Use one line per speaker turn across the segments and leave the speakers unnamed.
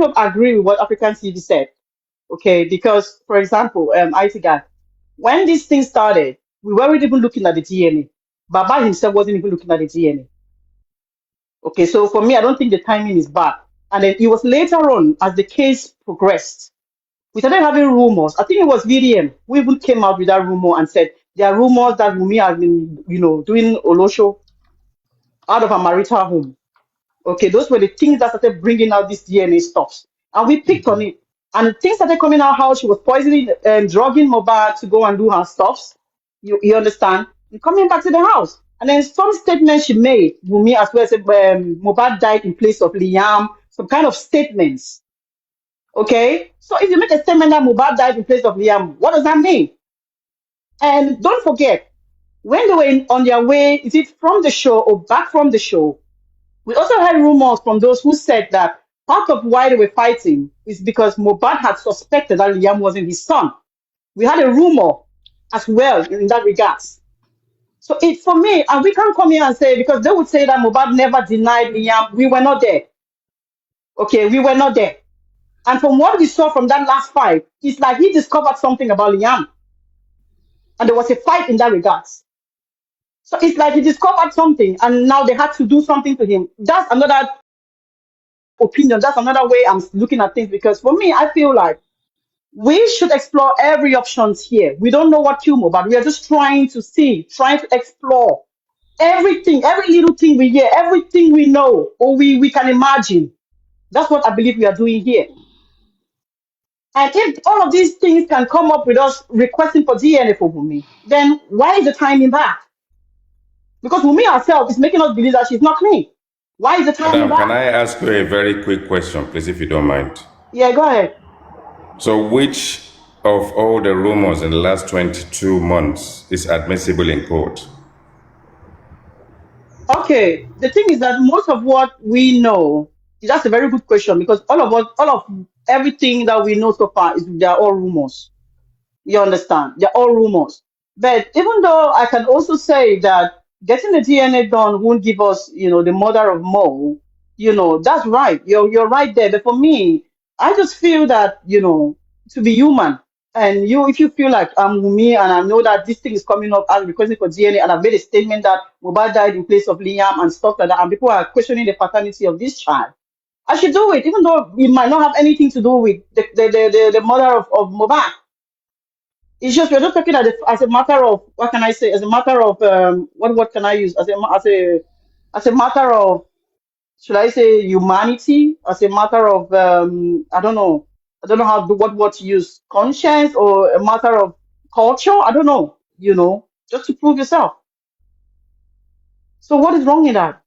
of agree with what African TV said, okay? Because, for example, IT guy, when this thing started, we weren't even looking at the DNA. Baba himself wasn't even looking at the DNA. Okay, so for me, I don't think the timing is bad. And then it was later on, as the case progressed, we started having rumors. I think it was VDM who even came out with that rumor and said there are rumors that Wumi has been, doing Olosho out of a marital home. Okay, those were the things that started bringing out this DNA stuff. And we picked on it. And things started coming out how she was poisoning and drugging Mohbad to go and do her stuffs. You understand? And coming back to the house. And then some statements she made, Wumi as well, said Mohbad died in place of Liam, some kind of statements. Okay? So if you make a statement that Mohbad died in place of Liam, what does that mean? And don't forget, when they were on their way, is it from the show or back from the show? We also heard rumors from those who said that part of why they were fighting is because Mohbad had suspected that Liam wasn't his son. We had a rumor as well in that regards. So it's for me, and we can't come here and say, because they would say that Mohbad never denied Liam. We were not there. Okay, we were not there. And from what we saw from that last fight, it's like he discovered something about Liam. And there was a fight in that regards. So it's like he discovered something and now they had to do something to him. That's another opinion. That's another way I'm looking at things, because for me, I feel like we should explore every options here. We don't know what killed, but we are just trying to see, trying to explore everything, every little thing we hear, everything we know or we can imagine. That's what I believe we are doing here. And if all of these things can come up with us requesting for DNA for Wumi, then why is the timing back? Because Wumi herself is making us believe that she's not clean. Why is the timing
Madam, can
back?
I ask you a very quick question, please, if you don't mind?
Yeah, go ahead.
So which of all the rumors in the last 22 months is admissible in court?
Okay, the thing is that most of what we know, that's a very good question, because all of everything that we know so far is they're all rumors. You understand? They're all rumors. But even though I can also say that getting the DNA done won't give us, the mother of Mo, that's right. You're right there. But for me, I just feel that, to be human, and if you feel like I'm Wumi and I know that this thing is coming up as requesting for DNA, and I've made a statement that Mohbad died in place of Liam and stuff like that, and people are questioning the paternity of this child, I should do it, even though it might not have anything to do with the mother of Mohbad. It's just we're just talking as a matter of, what can I say, as a matter of what can I use as a matter of, should I say, humanity, as a matter of I don't know how what to use, conscience, or a matter of culture. I don't know, just to prove yourself. So what is wrong in that?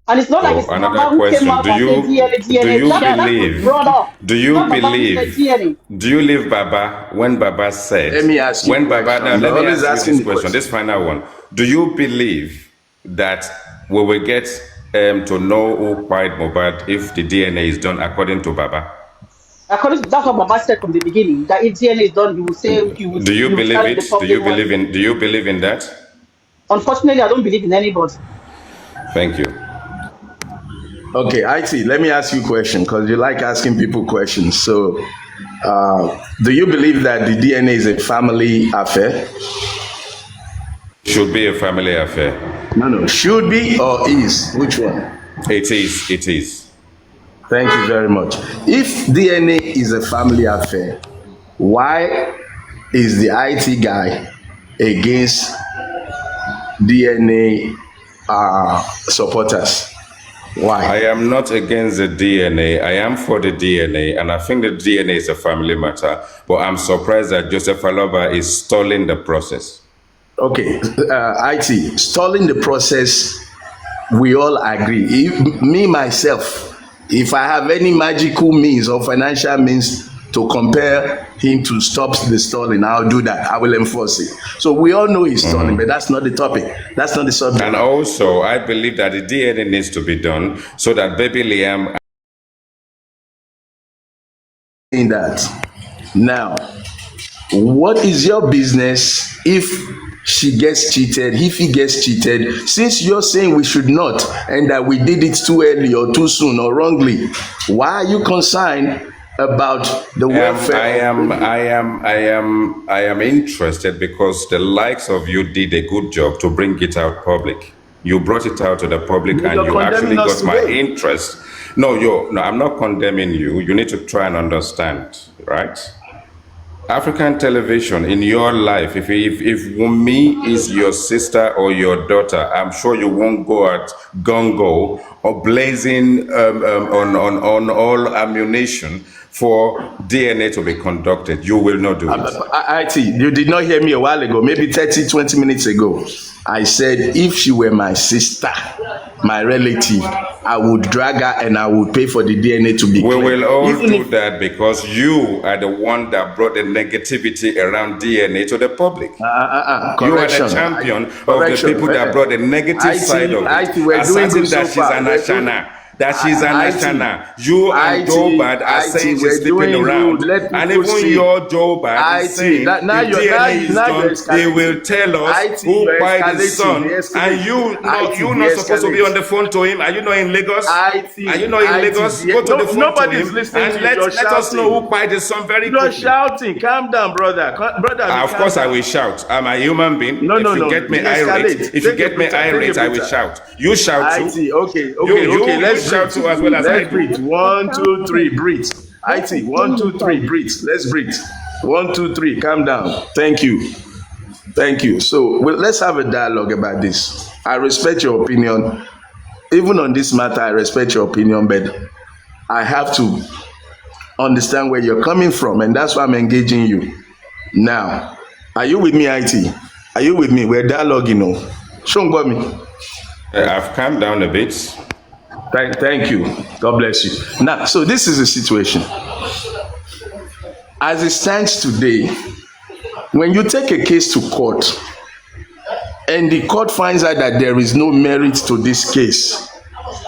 And it's not like it's
Oh,
Baba
another
who came
question.
out and said DNA,
Do
DNA.
you
That was
believe,
brought up.
do
It's
you
not Baba who said
believe,
DNA.
do you believe Baba, when Baba said,
Let me ask you a
when Baba,
question.
now
You're
let me
always
ask you
asking
this
the
question,
question.
this final one. Do you believe that we will get to know who fired Mohbad if the DNA is done according to Baba?
According to, that's what Baba said from the beginning. That if DNA is done, he will say
Do you
he would
believe
tell the
it?
public what.
Do you believe in that?
Unfortunately, I don't believe in anybody.
Thank you.
Okay, IT, let me ask you a question because you like asking people questions. So, do you believe that the DNA is a family affair?
Should be a family affair.
No. Should be or is? Which one?
It is, it is.
Thank you very much. If DNA is a family affair, why is the IT guy against DNA supporters? Why?
I am not against the DNA. I am for the DNA, and I think the DNA is a family matter. But I'm surprised that Joseph Aloba is stalling the process.
Okay, IT, stalling the process, we all agree. Me, myself, if I have any magical means or financial means to compel him to stop the stalling, I'll do that. I will enforce it. So we all know he's stalling, but that's not the topic. That's not the subject.
And also, I believe that the DNA needs to be done so that baby Liam.
In that. Now, What is your business if she gets cheated, if he gets cheated? Since you're saying we should not, and that we did it too early or too soon or wrongly, why are you concerned about the welfare?
I am interested because the likes of you did a good job to bring it out public. You brought it out to the public, and
You're
you actually
condemning us
got my
today.
interest. No, I'm not condemning you. You need to try and understand, right? African television in your life, if Wumi is your sister or your daughter, I'm sure you won't go at gongo or blazing on all ammunition for DNA to be conducted. You will not do it.
IT, you did not hear me a while ago, maybe 30, 20 minutes ago. I said if she were my sister, my relative, I would drag her and I would pay for the DNA to be
We
cleared.
will all
Even
do
if
that because you are the one that brought the negativity around DNA to the public. You are
correction.
the champion of the
Correction.
people that brought the negative side of it,
we're doing
asserting
good so
that she's
far.
an
We're doing-
Ashana. That she's an
IT,
Ashana. You and Joe Bad are saying
we're
she's sleeping
doing
around.
good. Let
And
people
even
see.
your Joe Bad is
IT,
saying
now
if
you're-
DNA
now-
is
now you're
done, he
escalating.
will tell us
IT,
who
you're
by the
escalating,
son.
you're escalating.
And you're
IT,
not supposed to be
escalate.
on the phone to him. Are you not in Lagos?
IT,
Are you not in
IT,
Lagos?
yeah,
Go to the phone to
nobody's
him
listening
and
to you.
let
You're
us know
shouting.
who by the son very
You're
quickly.
shouting. Calm down, brother. Brother,
Of
calm
course, I
down.
will shout. I'm a human being.
No,
If
no,
you
no.
get me
Escalate.
irate, if you
Take a
get me
breather, take a
irate, I will
breather.
shout. You shout too.
IT, okay,
You
let's
shout
breathe.
too as well as I
Let's
do.
breathe. 1, 2, 3, breathe. IT, 1, 2, 3, breathe. Let's breathe. 1, 2, 3, calm down. Thank you. Thank you. So let's have a dialogue about this. I respect your opinion. Even on this matter, I respect your opinion, but I have to understand where you're coming from, and that's why I'm engaging you. Now, are you with me, IT? Are you with me? We're dialoguing. Show me.
I've calmed down a bit.
Thank you. God bless you. Now, so this is the situation. As it stands today, when you take a case to court and the court finds out that there is no merit to this case,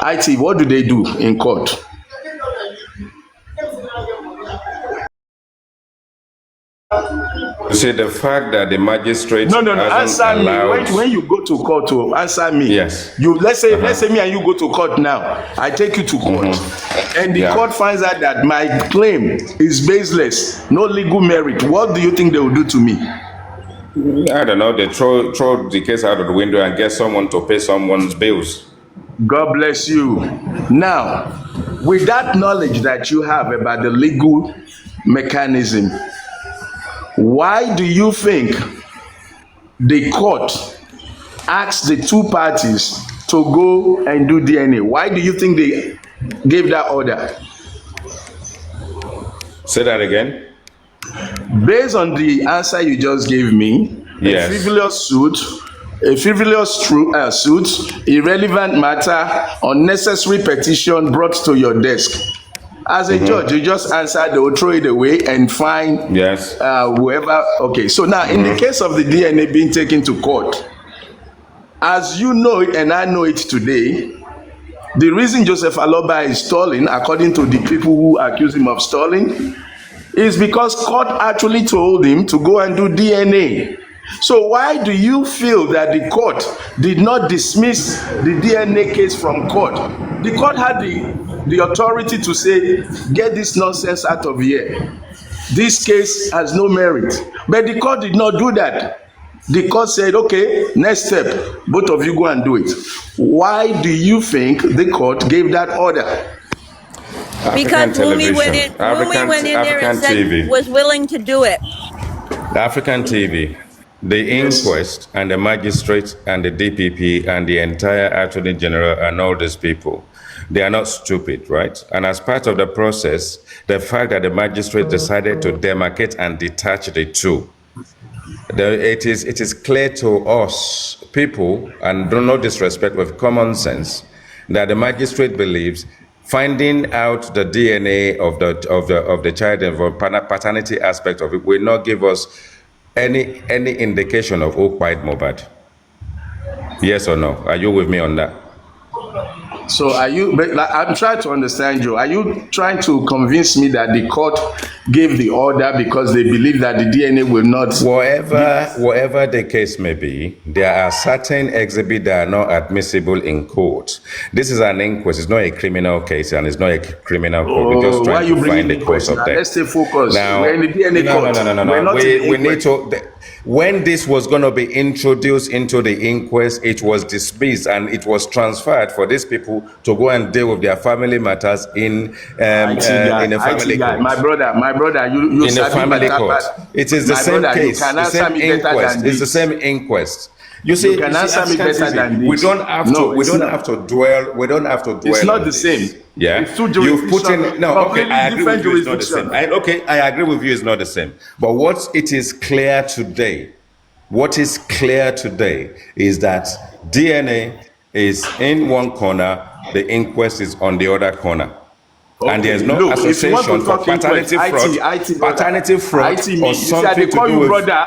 IT, what do they do in court?
You see, the fact that the magistrate
No.
hasn't
Answer me.
allowed...
When you go to court, to answer me.
Yes.
Let's say me and you go to court now. I take you to court, and the court finds out that my claim is baseless, no legal merit. What do you think they will do to me?
I don't know, they throw the case out of the window and get someone to pay someone's bills.
God bless you. Now, with that knowledge that you have about the legal mechanism, why do you think the court asked the two parties to go and do DNA? Why do you think they gave that order?
Say that again.
Based on the answer you just gave me,
Yes.
a frivolous suit, irrelevant matter, unnecessary petition brought to your desk. As a judge, you just answer, they will throw it away and find
Yes.
whoever. Okay, so now in the case of the DNA being taken to court, as you know it and I know it today, the reason Joseph Aloba is stalling, according to the people who accuse him of stalling, is because court actually told him to go and do DNA. So why do you feel that the court did not dismiss the DNA case from court? The court had the authority to say, get this nonsense out of here. This case has no merit. But the court did not do that. The court said, okay, next step, both of you go and do it. Why do you think the court gave that order?
African
Because Wumi
television,
went in there and said
TV.
was willing to do it.
African TV, the inquest and the magistrate and the DPP and the entire Attorney General and all these people, they are not stupid, right? And as part of the process, the fact that the magistrate decided to demarcate and detach the two, it is clear to us, people, and do not disrespect with common sense, that the magistrate believes finding out the DNA of the child and the paternity aspect of it will not give us any indication of who quite Mohbad. Yes or no? Are you with me on that?
So are you? But like, I'm trying to understand you. Are you trying to convince me that the court gave the order because they believe that the DNA will not?
Whatever the case may be, there are certain exhibits that are not admissible in court. This is an inquest. It's not a criminal case, and it's not a criminal court. We're just
Why are
trying
you
to
bringing
find the
in
cause
question?
of death.
Let's stay focused.
Now,
We're in the DNA court. We're not in the
we need
inquest.
to. When this was going to be introduced into the inquest, it was dismissed and it was transferred for these people to go and deal with their family matters in a family court.
My brother, you
In a family court. It is the same case.
You can
The
answer
same
me better
inquest.
than
It's the
this.
same inquest. You see,
You can answer me better than this.
we don't have to.
No,
We
it's
don't
not.
have to dwell. We don't have to dwell.
It's not
on
the
this.
same.
Yeah,
It's two
you've put in.
jurisdictions,
No, okay,
completely
I agree with
different
you. It's not the same.
jurisdictions.
I agree with you. It's not the same. But what it is clear today, is that DNA is in one corner, the inquest is on the other corner.
Okay.
And there's no
Look, if you want to
association for
talk inquest,
paternity fraud, or something to do with.
brother.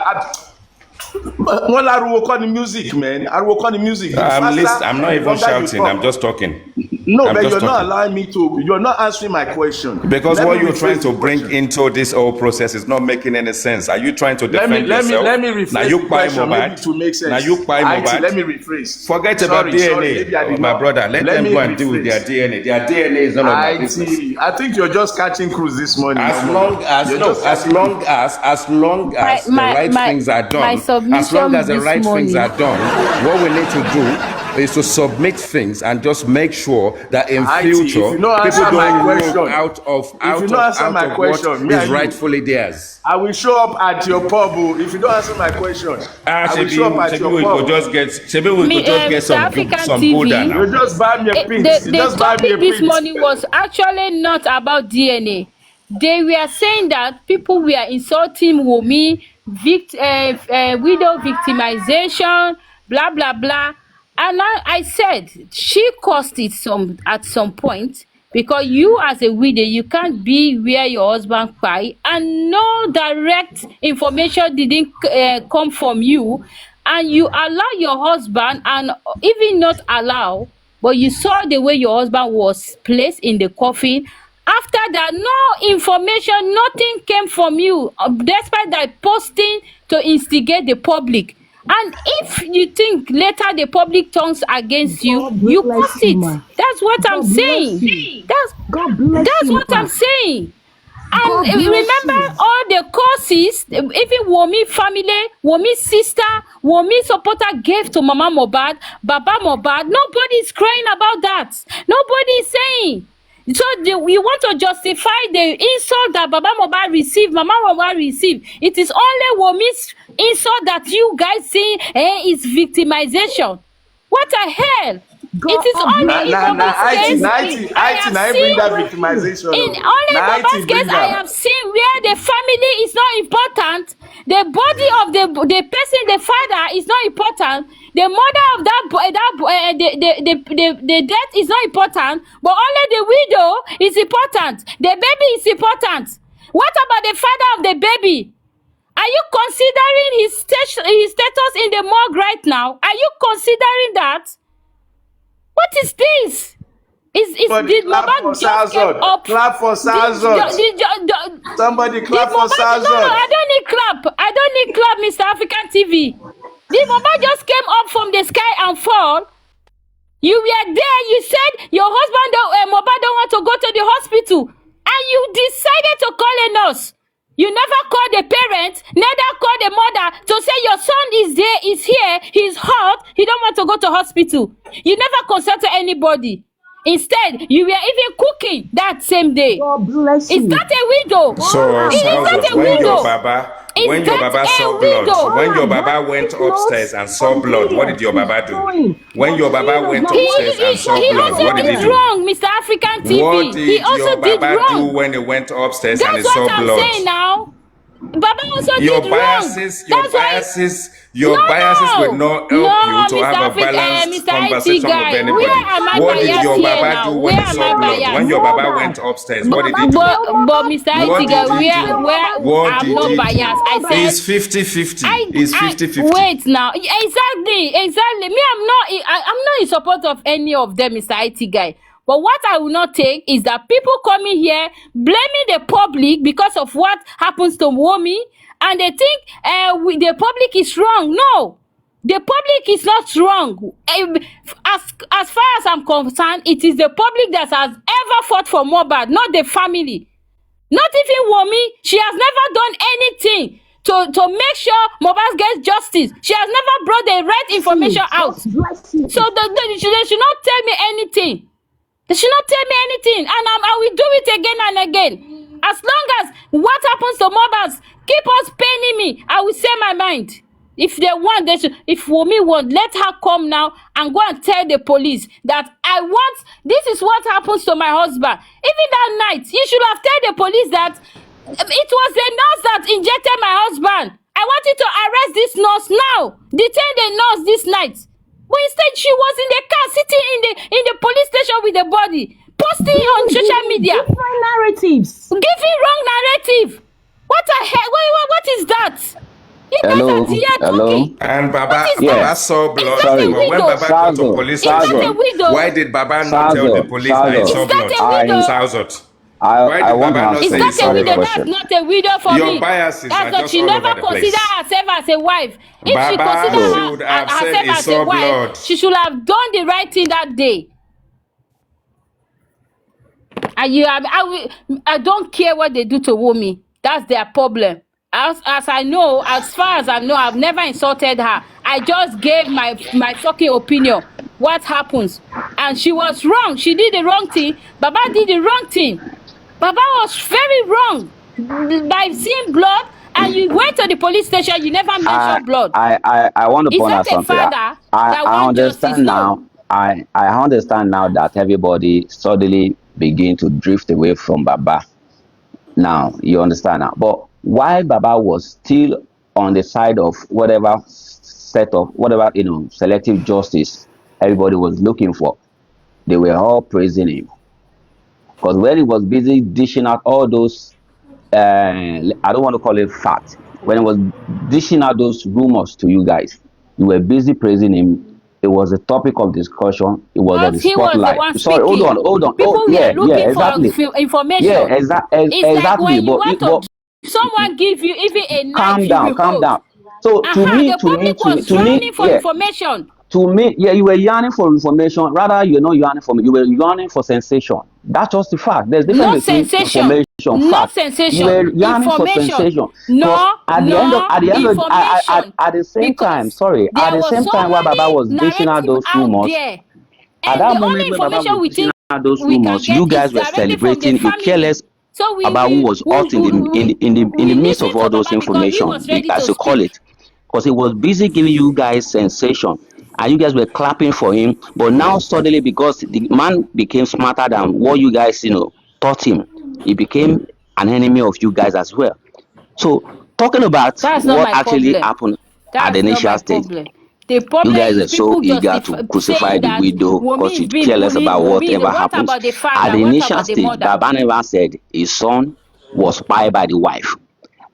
Wọ́n láriwo kọ́ ni music, man. Ariwo kọ́ ni music.
I'm not even shouting. I'm just talking.
No,
I'm
but
just
you're not
talking.
allowing me to. You're not answering my question.
Because
Let
what
me
you're trying
rephrase
to
the
bring
question.
into this whole process is not making any sense. Are you trying to defend yourself?
Let me rephrase
Now you
the
buy
question maybe to make sense.
Now you buy
IT, let me
Mobad.
rephrase.
Forget about
Sorry, maybe I
DNA,
did
my
not.
brother. Let them
me
go and deal with their
rephrase.
DNA. Their DNA is none of my business.
IT, I think you're just catching cruise this morning.
As long as
You're
no,
just
as
catching
long as the right things are done,
my
as long as
submission
the
this
right things
morning.
are done, what we need to do is to submit things and just make sure that in
IT,
future
if you don't
people
answer my
don't
question,
roll out of
question, me
what is
and you,
rightfully theirs.
I will show up at your pub. If you don't answer my question, I will show up at your
we
pub.
could just get
Mr. African TV,
Buddha now.
You just buy me a pint. You
The
just buy me a
topic this
pint.
morning was actually not about DNA. They were saying that people were insulting Wumi, widow victimization, blah blah blah. And I said she caused it at some point because you as a widow you can't be where your husband cry and no direct information didn't come from you, and you allow your husband, and even not allow, but you saw the way your husband was placed in the coffin. After that, no information, nothing came from you, despite that posting to instigate the public. And if you think later the public turns against you, you post it. That's what I'm saying. That's what I'm saying. And remember all the causes, even Wumi family, Wumi's sister, Wumi supporter gave to Mama Mohbad, Baba Mohbad. Nobody is crying about that. Nobody is saying. So you want to justify the insult that Baba Mohbad received, Mama Mohbad received. It is only Wumi's insult that you guys see is victimization. What the hell? It is only in Baba's case I have seen. In only Baba's case I have seen where the family is not important, the body of the person, the father is not important, the mother of the death is not important, but only the widow is important, the baby is important. What about the father of the baby? Are you considering his status in the morgue right now? Are you considering that? What is this? Did Mohbad just came up?
Clap for Sazot. Somebody clap for Sazot.
No, I don't need clap. I don't need clap, Mr. African TV. Did Mohbad just came up from the sky and fall? You were there. You said your husband, Mohbad, don't want to go to the hospital, and you decided to call a nurse. You never called the parents, neither called the mother to say your son is there, is here, he's hurt, he don't want to go to hospital. You never consulted anybody. Instead, you were even cooking that same day. God bless you. Is that a widow?
So,
is that a
when
widow?
when your Baba saw blood, when your Baba went upstairs and saw blood, what did your Baba do? When your Baba went upstairs and saw blood, what did he do?
He also did wrong, Mr. African TV.
What did
he also
your
did
Baba
wrong.
do when he went upstairs and he
That's
saw
what I'm
blood?
saying now. Baba also
Your
did wrong.
biases,
That's why. No,
your biases will
no,
not help you
no,
to
Mr.
have a
Africa,
balanced
Mr. IT
conversation with
guy.
anybody.
Where am I
What did
biased
your
here
Baba
now?
do when
Where
he
am
saw
I
blood? When
biased?
your
Know
Baba
that.
went upstairs, what did he
Baba
do?
tell
But
Baba,
Mr.
What
IT
Baba
guy,
did he
went
do?
tell
where
Baba,
What
I'm
did
not
went
he
tell
do?
biased. I
Baba.
said
It's 50-50.
I
It's
I
50-50.
wait now. Exactly. Me, I'm not in support of any of them, Mr. IT guy. But what I will not take is that people coming here blaming the public because of what happens to Womi, and they think the public is wrong. No, the public is not wrong. As far as I'm concerned, it is the public that has ever fought for Mohbad, not the family. Not even Wunmi. She has never done anything to make sure Mohbad gets justice. She has never brought the right information
You,
out.
God bless you.
So they should not tell me anything. They should not tell me anything, and I will do it again and again. As long as what happens to mothers keep us paining me, I will say my mind. If they want, they should. If Wunmi want, let her come now and go and tell the police that I want. This is what happens to my husband. Even that night, you should have told the police that it was the nurse that injected my husband. I want you to arrest this nurse now. Detain the nurse this night. But instead, she was in the car, sitting in the police station with the body, posting on social
Giving
media,
different narratives.
giving wrong narrative. What the hell? What is that? You guys are
Hello,
here
hello.
talking.
And
What is
Yeah,
Baba
that?
saw
Is
blood.
that a
sorry.
But when
widow?
Baba got to
Sazo,
police
Is that a
station,
Sazo,
why
widow?
did Baba not tell the
Sazo,
police that he
Sazo.
saw
Is that
blood?
a widow?
Sauzot.
I
Why
I
did
want to
Baba not
Is
answer
say
a
he
that a
saw
sorry
widow?
blood?
That's
question.
not a widow for
Your
me.
biases
That's
are
not.
just
She
all
never
over the
consider
place.
herself as a wife. If she consider
Baba
So,
should have said
herself
he
as a
saw
wife,
blood.
she should have done the right thing that day. And I don't care what they do to Wunmi. That's their problem. As I know, as far as I know, I've never insulted her. I just gave my fucking opinion. What happens? And she was wrong. She did the wrong thing. Baba did the wrong thing. Baba was very wrong by seeing blood, and you went to the police station. You never
I
mentioned blood.
I want to
Is
point
that
out
a
something.
father that
I
wants justice?
understand
No.
now. I understand now that everybody suddenly begin to drift away from Baba. Now you understand now. But why Baba was still on the side of whatever set of whatever selective justice everybody was looking for, they were all praising him. Because when he was busy dishing out all those, I don't want to call it fact, when he was dishing out those rumors to you guys, you were busy praising him. It was a topic of discussion. It was on
Because
the
he was the
spotlight.
one
Sorry,
speaking.
hold on. Oh,
People were
yeah,
looking for
exactly. Yeah,
information. It's like
exactly.
when you want to, someone give you even a knife, you will
Calm
hold.
down. So
Aha, the public was
to me,
drowning for
yeah,
information.
to me, yeah, you were yearning for information. Rather, you're not yearning for me. You were yearning for sensation. That's just the fact. There's difference
Not
between
sensation.
information,
Not
fact. You
sensation.
were yearning for
Information.
sensation because
No, no
at the end of
information.
at the same time,
Because
sorry, at
there
the
was
same
so
time while Baba
many
was dishing out
narrative
those
out
rumors,
there.
at
And
that
the only
moment when Baba was
information we
dishing
think
out those
we can
rumors, you
get is
guys were
directly from the
celebrating. You care
family.
less
So
about who was hot in the
we
midst of
listen
all
to
those
Baba because he
information,
was ready
as
to
you call
speak.
it, because he was busy giving you guys sensation, and you guys were clapping for him. But now suddenly, because the man became smarter than what you guys taught him, he became an enemy of you guys as well. So talking about
That's not
what
my
actually
problem.
happened at the
That's not
initial
my
stage,
problem. The
you
problem
guys
is
are so
people just
eager to crucify
saying
the
that
widow because
Wunmi
you
is being
care less
bullied.
about
Wunmi,
whatever
what
happens.
about the
At
father?
the
What
initial
about the
stage,
mother?
Baba never said his son was spied by the wife.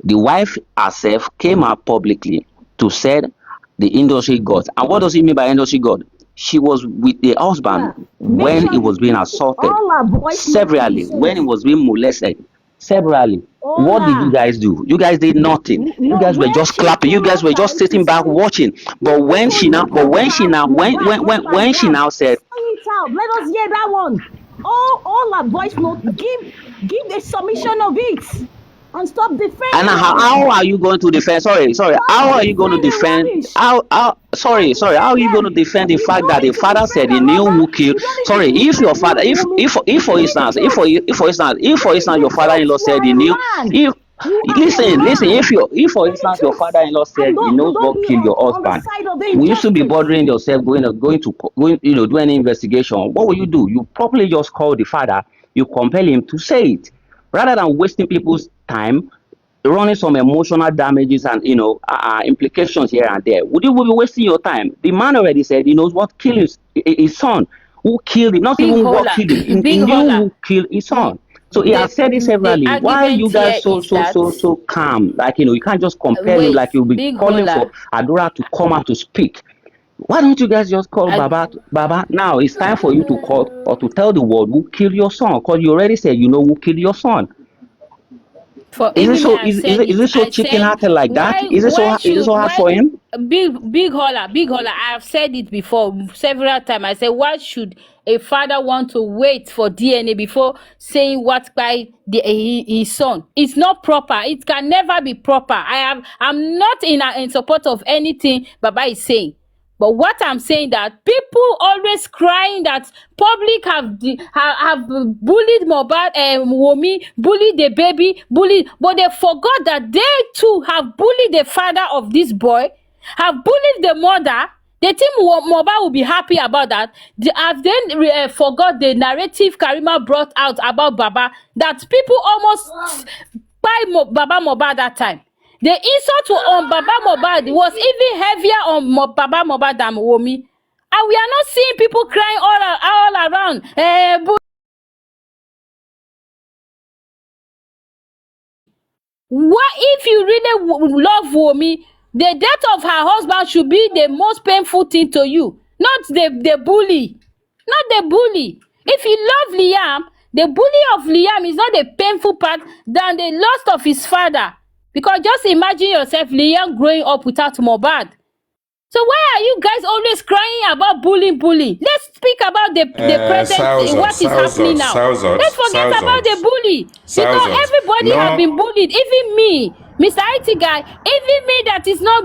The wife herself came out publicly to said the industry god. And what does he mean by industry god? She was with the husband
Yeah. Make
when he
sure
was being assaulted,
all our voice note to be
severally, when he
saved.
was being molested, severally. What did you
Hola.
guys do? You guys did nothing. You
No,
guys were
where
just
she
clapping. You
came
guys were just
outside to
sitting back
say,
watching. But
people should look at
when she
how
now,
Mohbad got
when she
background.
now said,
Say it out. Let us hear that one. All our voice note, give a submission of it. And stop
and
defending
how
rubbish.
are you going to defend? Sorry.
Stop
How are you going to
defending
defend?
rubbish.
Sorry. How are
Defend
you going to
them.
defend the
You
fact
don't
that the
need to
father
defend
said he knew
Aloba.
who killed?
You don't need
Sorry,
to
if your
defend
father,
Wumi.
if for
Say the
instance,
truth.
if for
Say
instance
the
your
truth.
father-in-law
You
said
are
he
a
knew,
man.
if
You are a
listen,
man.
if for
Say the
instance your
truth.
father-in-law
And
said he knows
don't
what
be
killed your
on the
husband,
side of the
will you still be
injustice.
bothering yourself going do any investigation? What will you do? You probably just call the father, you compel him to say it rather than wasting people's time running some emotional damages and implications here and there, would you be wasting your time? The man already said he knows what killed his son. Who killed him? Not
Big
even what
hola,
killed him. He
big
knew
hola.
who killed his
Mm,
son. So he has said it
the
severally. Why are
argument
you
here
guys so
is that,
calm? Like you can't just compel him
wait,
like you'll be
big
calling for
hola.
Adora to come out to speak. Why don't you guys just call
Ag-
Baba? Baba, now it's time for you to call or to tell the world who killed your son. Because you already said you know who killed your son.
For
Is it
even me,
so?
I said
Is
it.
it so
I
chicken
said,
hearted like that? Is it so hard
why
for him?
big hola, big hola. I have said it before several times. I said, why should a father want to wait for DNA before saying what by his son? It's not proper. It can never be proper. I'm not in support of anything Baba is saying. But what I'm saying that people always crying that public have bullied Mohbad and Wunmi, bullied the baby, but they forgot that they too have bullied the father of this boy, have bullied the mother. They think Mohbad will be happy about that. They have then forgot the narrative Karima brought out about Baba, that people almost buy Baba Mohbad that time. The insult on Baba Mohbad was even heavier on Baba Mohbad than Wunmi. And we are not seeing people crying all around. What if you really love Wunmi? The death of her husband should be the most painful thing to you, not the bully. Not the bully. If you love Liam, the bully of Liam is not the painful part than the loss of his father. Because just imagine yourself, Liam growing up without Mohbad. So why are you guys always crying about bullying? Let's speak about the present, what is happening now. Let's forget about the bully. Because everybody have
No,
been bullied, even me, Mr. IT guy, even me that is not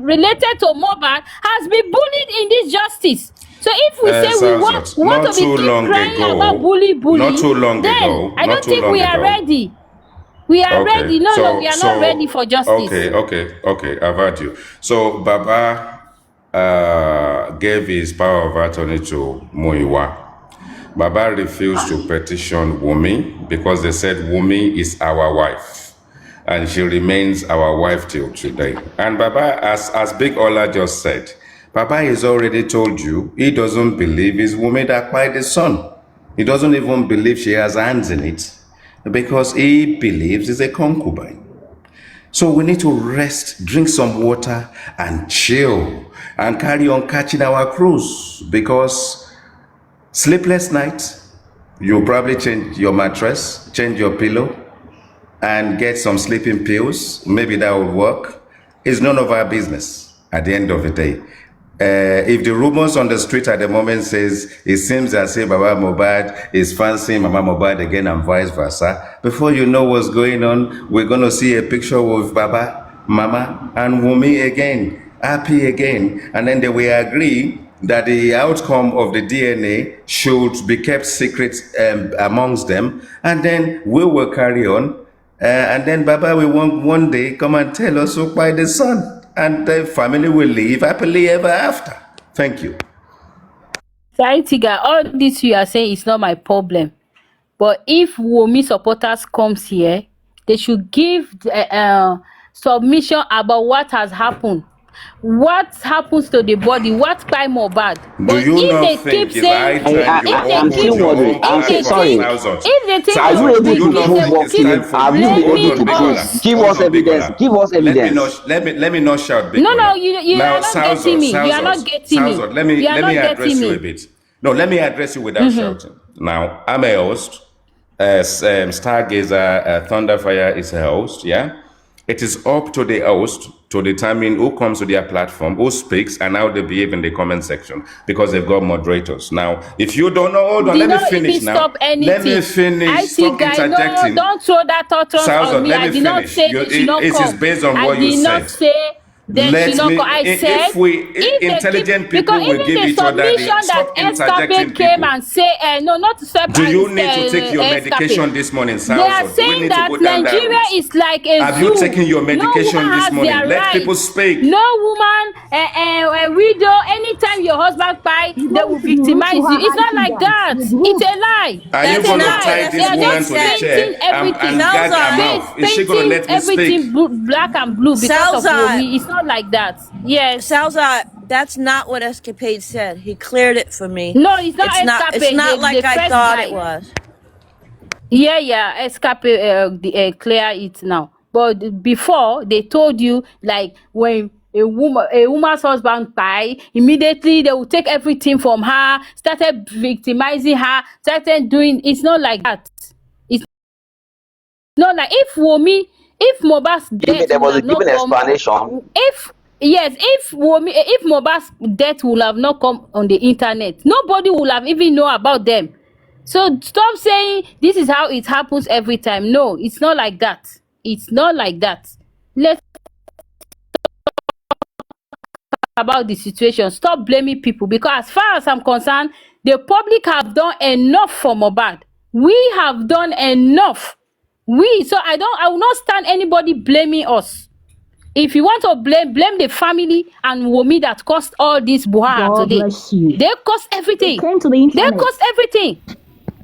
related to Mohbad has been bullied in this justice. So if we say we want,
Salzot,
we want
not
to be
too
keep
long
crying about
ago, not too long
then
ago,
I
not
don't
too
think
long
we are
ago.
ready. We are
Okay,
ready. No, we are not ready for justice.
okay, I've heard you. So Baba gave his power of attorney to Muiwa. Baba refused to petition Wunmi because they said Wunmi is our wife and she remains our wife till today. And Baba, as Big Ola just said, Baba has already told you he doesn't believe it's Wunmi that by the son. He doesn't even believe she has hands in it because he believes it's a concubine. So we need to rest, drink some water, and chill, and carry on catching our cruise because sleepless nights, you'll probably change your mattress, change your pillow, and get some sleeping pills. Maybe that would work. It's none of our business at the end of the day. If the rumors on the street at the moment says it seems as if Baba Mohbad is fancying Mama Mohbad again and vice versa, before you know what's going on, we're going to see a picture with Baba, Mama, and Wunmi again, happy again, and then they will agree that the outcome of the DNA should be kept secret amongst them, and then we will carry on. And then Baba will one day come and tell us who by the son, and the family will live happily ever after. Thank you.
Tiger, all this you are saying is not my problem. But if Wunmi supporters comes here, they should give submission about what has happened. What happens to the body? What by Mohbad?
Do
But
you
if
not
they keep
think it's high
saying,
time you
if they
I'm
opened
still
keep,
your
wondering.
own
I'm
if
still
they
platform,
sorry.
think,
Salzot?
if they think
Are
we
you
Salzot,
should
do
able
be,
you
to
not
if
prove
they
think
will
what
it's
keep
time
you
for
have
you?
you been
Hold
able
on,
to
blaming
Big
prove?
Ola.
us?
Give
Hold
us
on, Big
evidence.
Ola.
Give us evidence.
Let me not shout, Big
No, no,
Ola.
you
Now,
are not getting
Salzot,
me. You are not getting me.
Salzot.
You are
Let me
not getting
address you a
me.
bit. No, let me address you without shouting. Now, I'm a host. Stargazer Thunderfire is a host, yeah? It is up to the host to determine who comes to their platform, who speaks, and how they behave in the comment section because they've got moderators. Now, if you don't know, hold on,
Did
let me
not even
finish now.
stop
Let me
anything.
finish.
IT
Stop
guy, no,
interjecting.
don't throw that utterance on
Salzot,
me.
let
I
me
did not
finish.
say they should not
It is
come.
based on
I
what you
did not
said.
say. Then she
Let
not
me,
co- I said
if we,
if they keep,
intelligent
because
people will
even
give
the
each other
submission
the,
that
stop interjecting
Escape came
people.
and say no, not to step
Do you need to take your
Escape.
medication this morning,
They are
Salzo? Do we
saying
need to
that
go down that
Nigeria
route?
is like a
Have you
zoo.
taken your
No woman
medication this
has
morning?
their
Let people
rights.
speak.
No woman, a widow, anytime your husband buy,
You
they
don't
will
need to be rude to
victimize you.
her
It's not
IT
like
guys.
that.
It's
It's
rude.
a lie.
Are you
It's
That's
a
going to
not what
lie.
tie
They
this
are
SKP
woman
just
to the
said.
painting
chair and
everything,
gag her
Salzar,
mouth? Is she going to
painting
let me speak?
everything black and blue because of
Salzar,
Womi. It's not like that. Yes.
Salzar, that's not what Escapade said. He cleared it for me.
No, it's not
It's
Escape.
not
The
like I
first
thought it
guy.
was.
Yeah, Escape clear it now. But before they told you like when a woman's husband die, immediately they will take everything from her, started victimizing her, started doing. It's not like that. It's not like if Mohbad's
Give me,
death
there
will
was a
have not
given
come,
explanation.
if yes, if Mohbad's death will have not come on the internet, nobody will have even know about them. So stop saying this is how it happens every time. No, it's not like that. It's not like that. Let's talk about the situation. Stop blaming people, because as far as I'm concerned, the public have done enough for Mohbad. We have done enough. So I will not stand anybody blaming us. If you want to blame the family and Wunmi that caused all this buhara
God
today.
bless you.
They caused
They
everything.
came to the
They
internet.
caused everything.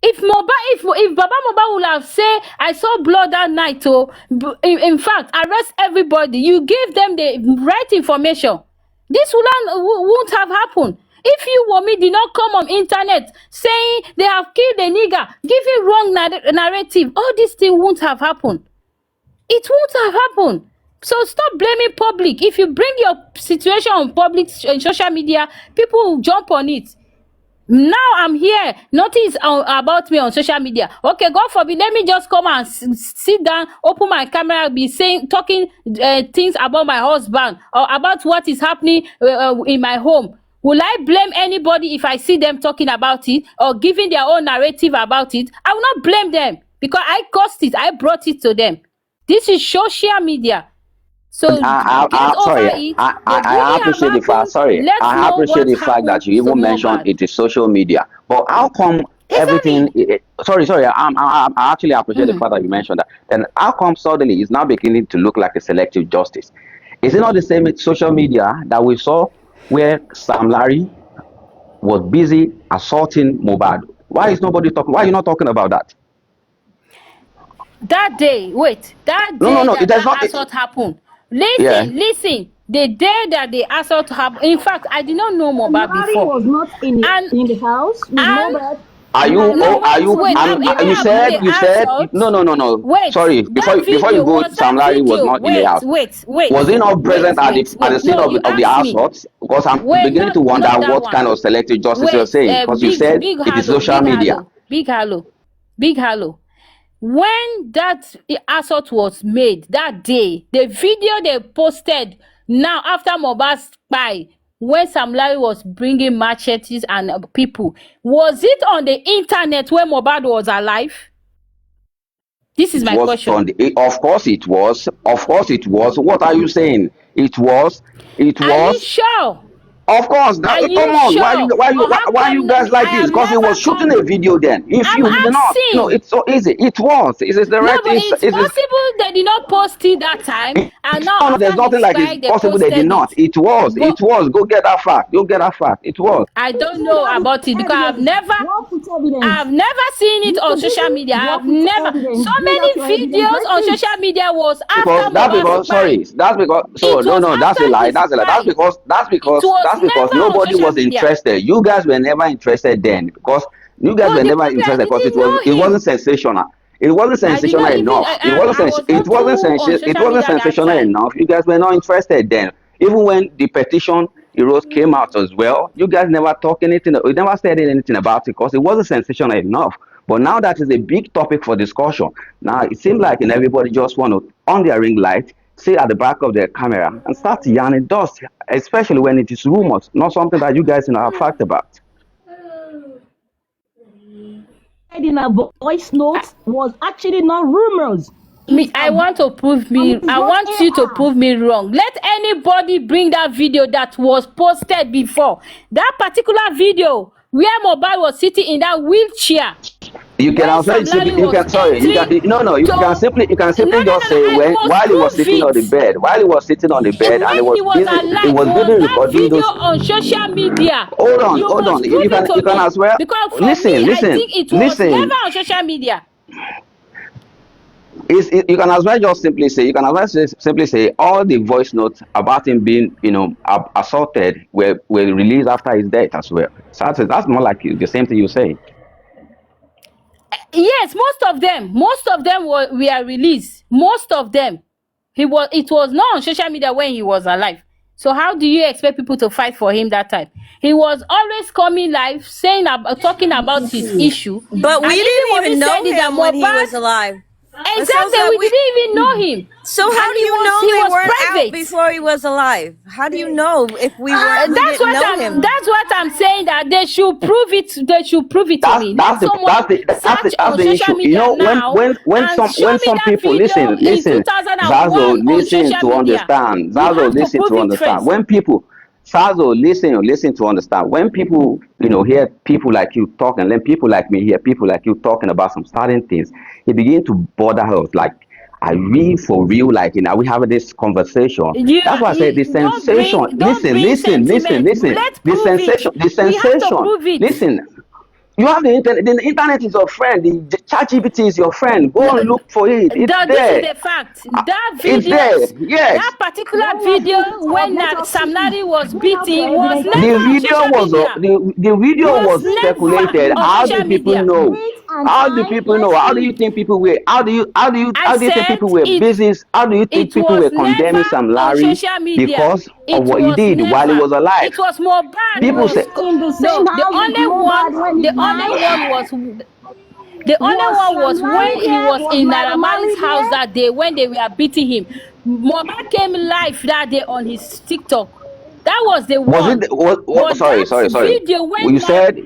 If Baba Mohbad would have said I saw blood that night, in fact arrest everybody, you gave them the right information, this won't have happened. If you Wunmi did not come on internet saying they have killed a nigger, giving wrong narrative, all these things won't have happened. It won't have happened. So stop blaming public. If you bring your situation on public social media, people will jump on it. Now I'm here, nothing is about me on social media. Okay, God forbid, let me just come and sit down, open my camera, be talking things about my husband or about what is happening in my home. Will I blame anybody if I see them talking about it or giving their own narrative about it? I will not blame them, because I caused it, I brought it to them. This is social media. So get over
Sorry,
it. The
I
bullying have
appreciate the fact.
happened.
Sorry,
Let's
I
know
appreciate
what
the fact that
happened
you
to
even mentioned
Mohbad.
it is social media. But how come everything?
Exactly.
Sorry, I actually appreciate the fact that you mentioned that. Then how come suddenly it's now beginning to look like a selective justice? Is it not the same with social media that we saw where Sam Larry was busy assaulting Mohbad? Why is nobody talking? Why are you not talking about that?
That
No, no,
day
no. It
that
does not.
assault happened.
Yeah.
Listen. The day that the assault happened. In fact, I did not know Mohbad
Larry
before.
was not
And
in the house with
and
Mohbad.
Are you?
And
no,
Oh, are
Mohbad
you?
was
wait.
not in the
Even
You
house with
about
said.
the
You
Mohbad.
said. No,
assault.
no, no, no.
Wait.
Sorry.
That
Before you
video
go,
was
Sam
that
Larry was
video.
not in the house. Was he not present at the scene
No, you
of the
asked me.
assault? Because I'm
Wait,
beginning to wonder
not that
what
one.
kind of selective justice you're
Wait,
saying. Because you
big
said
big
it is
hello,
social
big
media.
hello, big hello, big hello. When that assault was made that day, the video they posted now after Mohbad's spy, when Sam Larry was bringing machetes and people, was it on the internet when Mohbad was alive? This is
It
my
was
question.
on the. Of course it was. Of course it was. What are you saying? It was. It
Are you
was.
sure?
Of course,
Are
come
you
on.
sure? Or how
Why you
come
guys like
I
this?
have
Because he
never
was shooting
come?
a video then. If
I'm
you did not,
asking.
it's so easy. It was. It is the
No,
right
but
thing.
it's
It is.
possible they did not post it that time, and now
No, no,
after
there's
he
nothing like it's
expired, they
possible they did
posted
not.
it.
It was.
But
It was. Go get that fact. Go get that fact. It was.
I
It's
don't
you
know
that
about it,
with
because
evidence. What with evidence?
I've never seen it
You
on
could
social
even
media. I've
work with
never. So
evidence. Bring out
many
your evidence.
videos
Let's
on
see it.
social media was after
Because that's
Mohbad's
because
spy.
sorry, that's because so
It
no,
was
no, that's a
after
lie.
his
That's a lie.
spy. It was
That's because
never on
nobody
social
was
media.
interested. You guys were never interested then because you guys
But
were
the
never
problem, I
interested because
didn't know
it wasn't
him.
sensational. It wasn't
I did
sensational
not even.
enough.
I was not too on
It
social
wasn't
media that
sensational
time.
enough. You guys were not interested then. Even when the petition heroes came out as well, you guys never talked anything. You never said anything about it because it wasn't sensational enough. But now that is a big topic for discussion. Now it seems like everybody just want to on their ring light, sit at the back of their camera and start yarning dust, especially when it is rumors, not something that you guys have fact about.
In a voice note was actually not rumors.
Me, I want to prove me.
and it
I
got
want you to
AR.
prove me wrong. Let anybody bring that video that was posted before. That particular video where Mobile was sitting in that wheelchair
You can
when
also
Sam Larry
you
was
can sorry you can
entering
no no
to.
you can
No, no,
simply just
no, no.
say
I
when
must
while he was
prove
sitting on the
it.
bed and
When he was
it
alive,
was busy
was that
recording
video
those.
on social media? You
Hold on,
must prove it to
you can
me.
as well
Because for me,
listen
I think it was never
listen.
on social media.
You can as well just simply say simply say all the voice notes about him being assaulted were released after his death as well. So that's more like the same thing you say.
Yes, most of them were released. Most of them. It was not on social media when he was alive. So how do you expect people to fight for him that time? He was always coming live, talking about his issue,
But we
and even
didn't
Mobi
even know
said it that
him when he was
Mohbad.
alive. So
Exactly,
that
we
we.
didn't even know him,
So
and
how do you know
he
they
was
weren't out
private.
before he was alive? How do you know if we didn't know him?
That's what I'm saying, that they should prove it. They should prove it to me. Let someone search
That's
on
the
social
issue. You
media
know,
now and show
when
me
some
that
people
video in
listen,
2001
Zazo,
on
listen
social
to
media.
understand.
You
Zazo,
have to
listen
prove
to
it
understand.
first.
When people Zazo, listen to understand. When people, hear people like you talk, and then people like me hear people like you talking about some certain things, it begin to bother us. Like, I really for real, like, are we having this conversation? That's
Yeah,
why I say the sensation.
don't bring sentiment. Let's
The
prove it.
sensation, the
We have to
sensation.
prove it.
Listen, you have the internet. The internet is your friend. The ChatGPT is your friend. Go
No,
and look for it. It's
this is
there.
the fact.
It's there.
That
Yes.
particular
When was
video
this?
when
Let us
Sam
see.
Larry was
Bring out the
beaten was
evidence.
never
The
on
video
social
was
media.
the video
Was
was
Date
never
and
circulated.
on
How
time.
do
social
people
media.
know?
Date and
How do
time.
people
Let's
know? How do you
see.
think people were?
I
How do you think
said
people were busy? How do you think
it
people
was
were
never
condemning Sam
on
Larry
social media.
because of
It
what he
was
did while he
never.
was alive?
It was Mohbad
He
People
was
say,
was
in the same
no. The
house with
only
Mobad when
one.
he
The only
died.
one was. The only
Was
one
Sam
was when
Larry
he
there?
was
Was
in
Naira
Naira Marley's
Marley
house
there?
that day when they were beating him. Mohbad came live that day on his TikTok. That was the
was it?
one. But
Sorry,
that
sorry.
video
You
when
said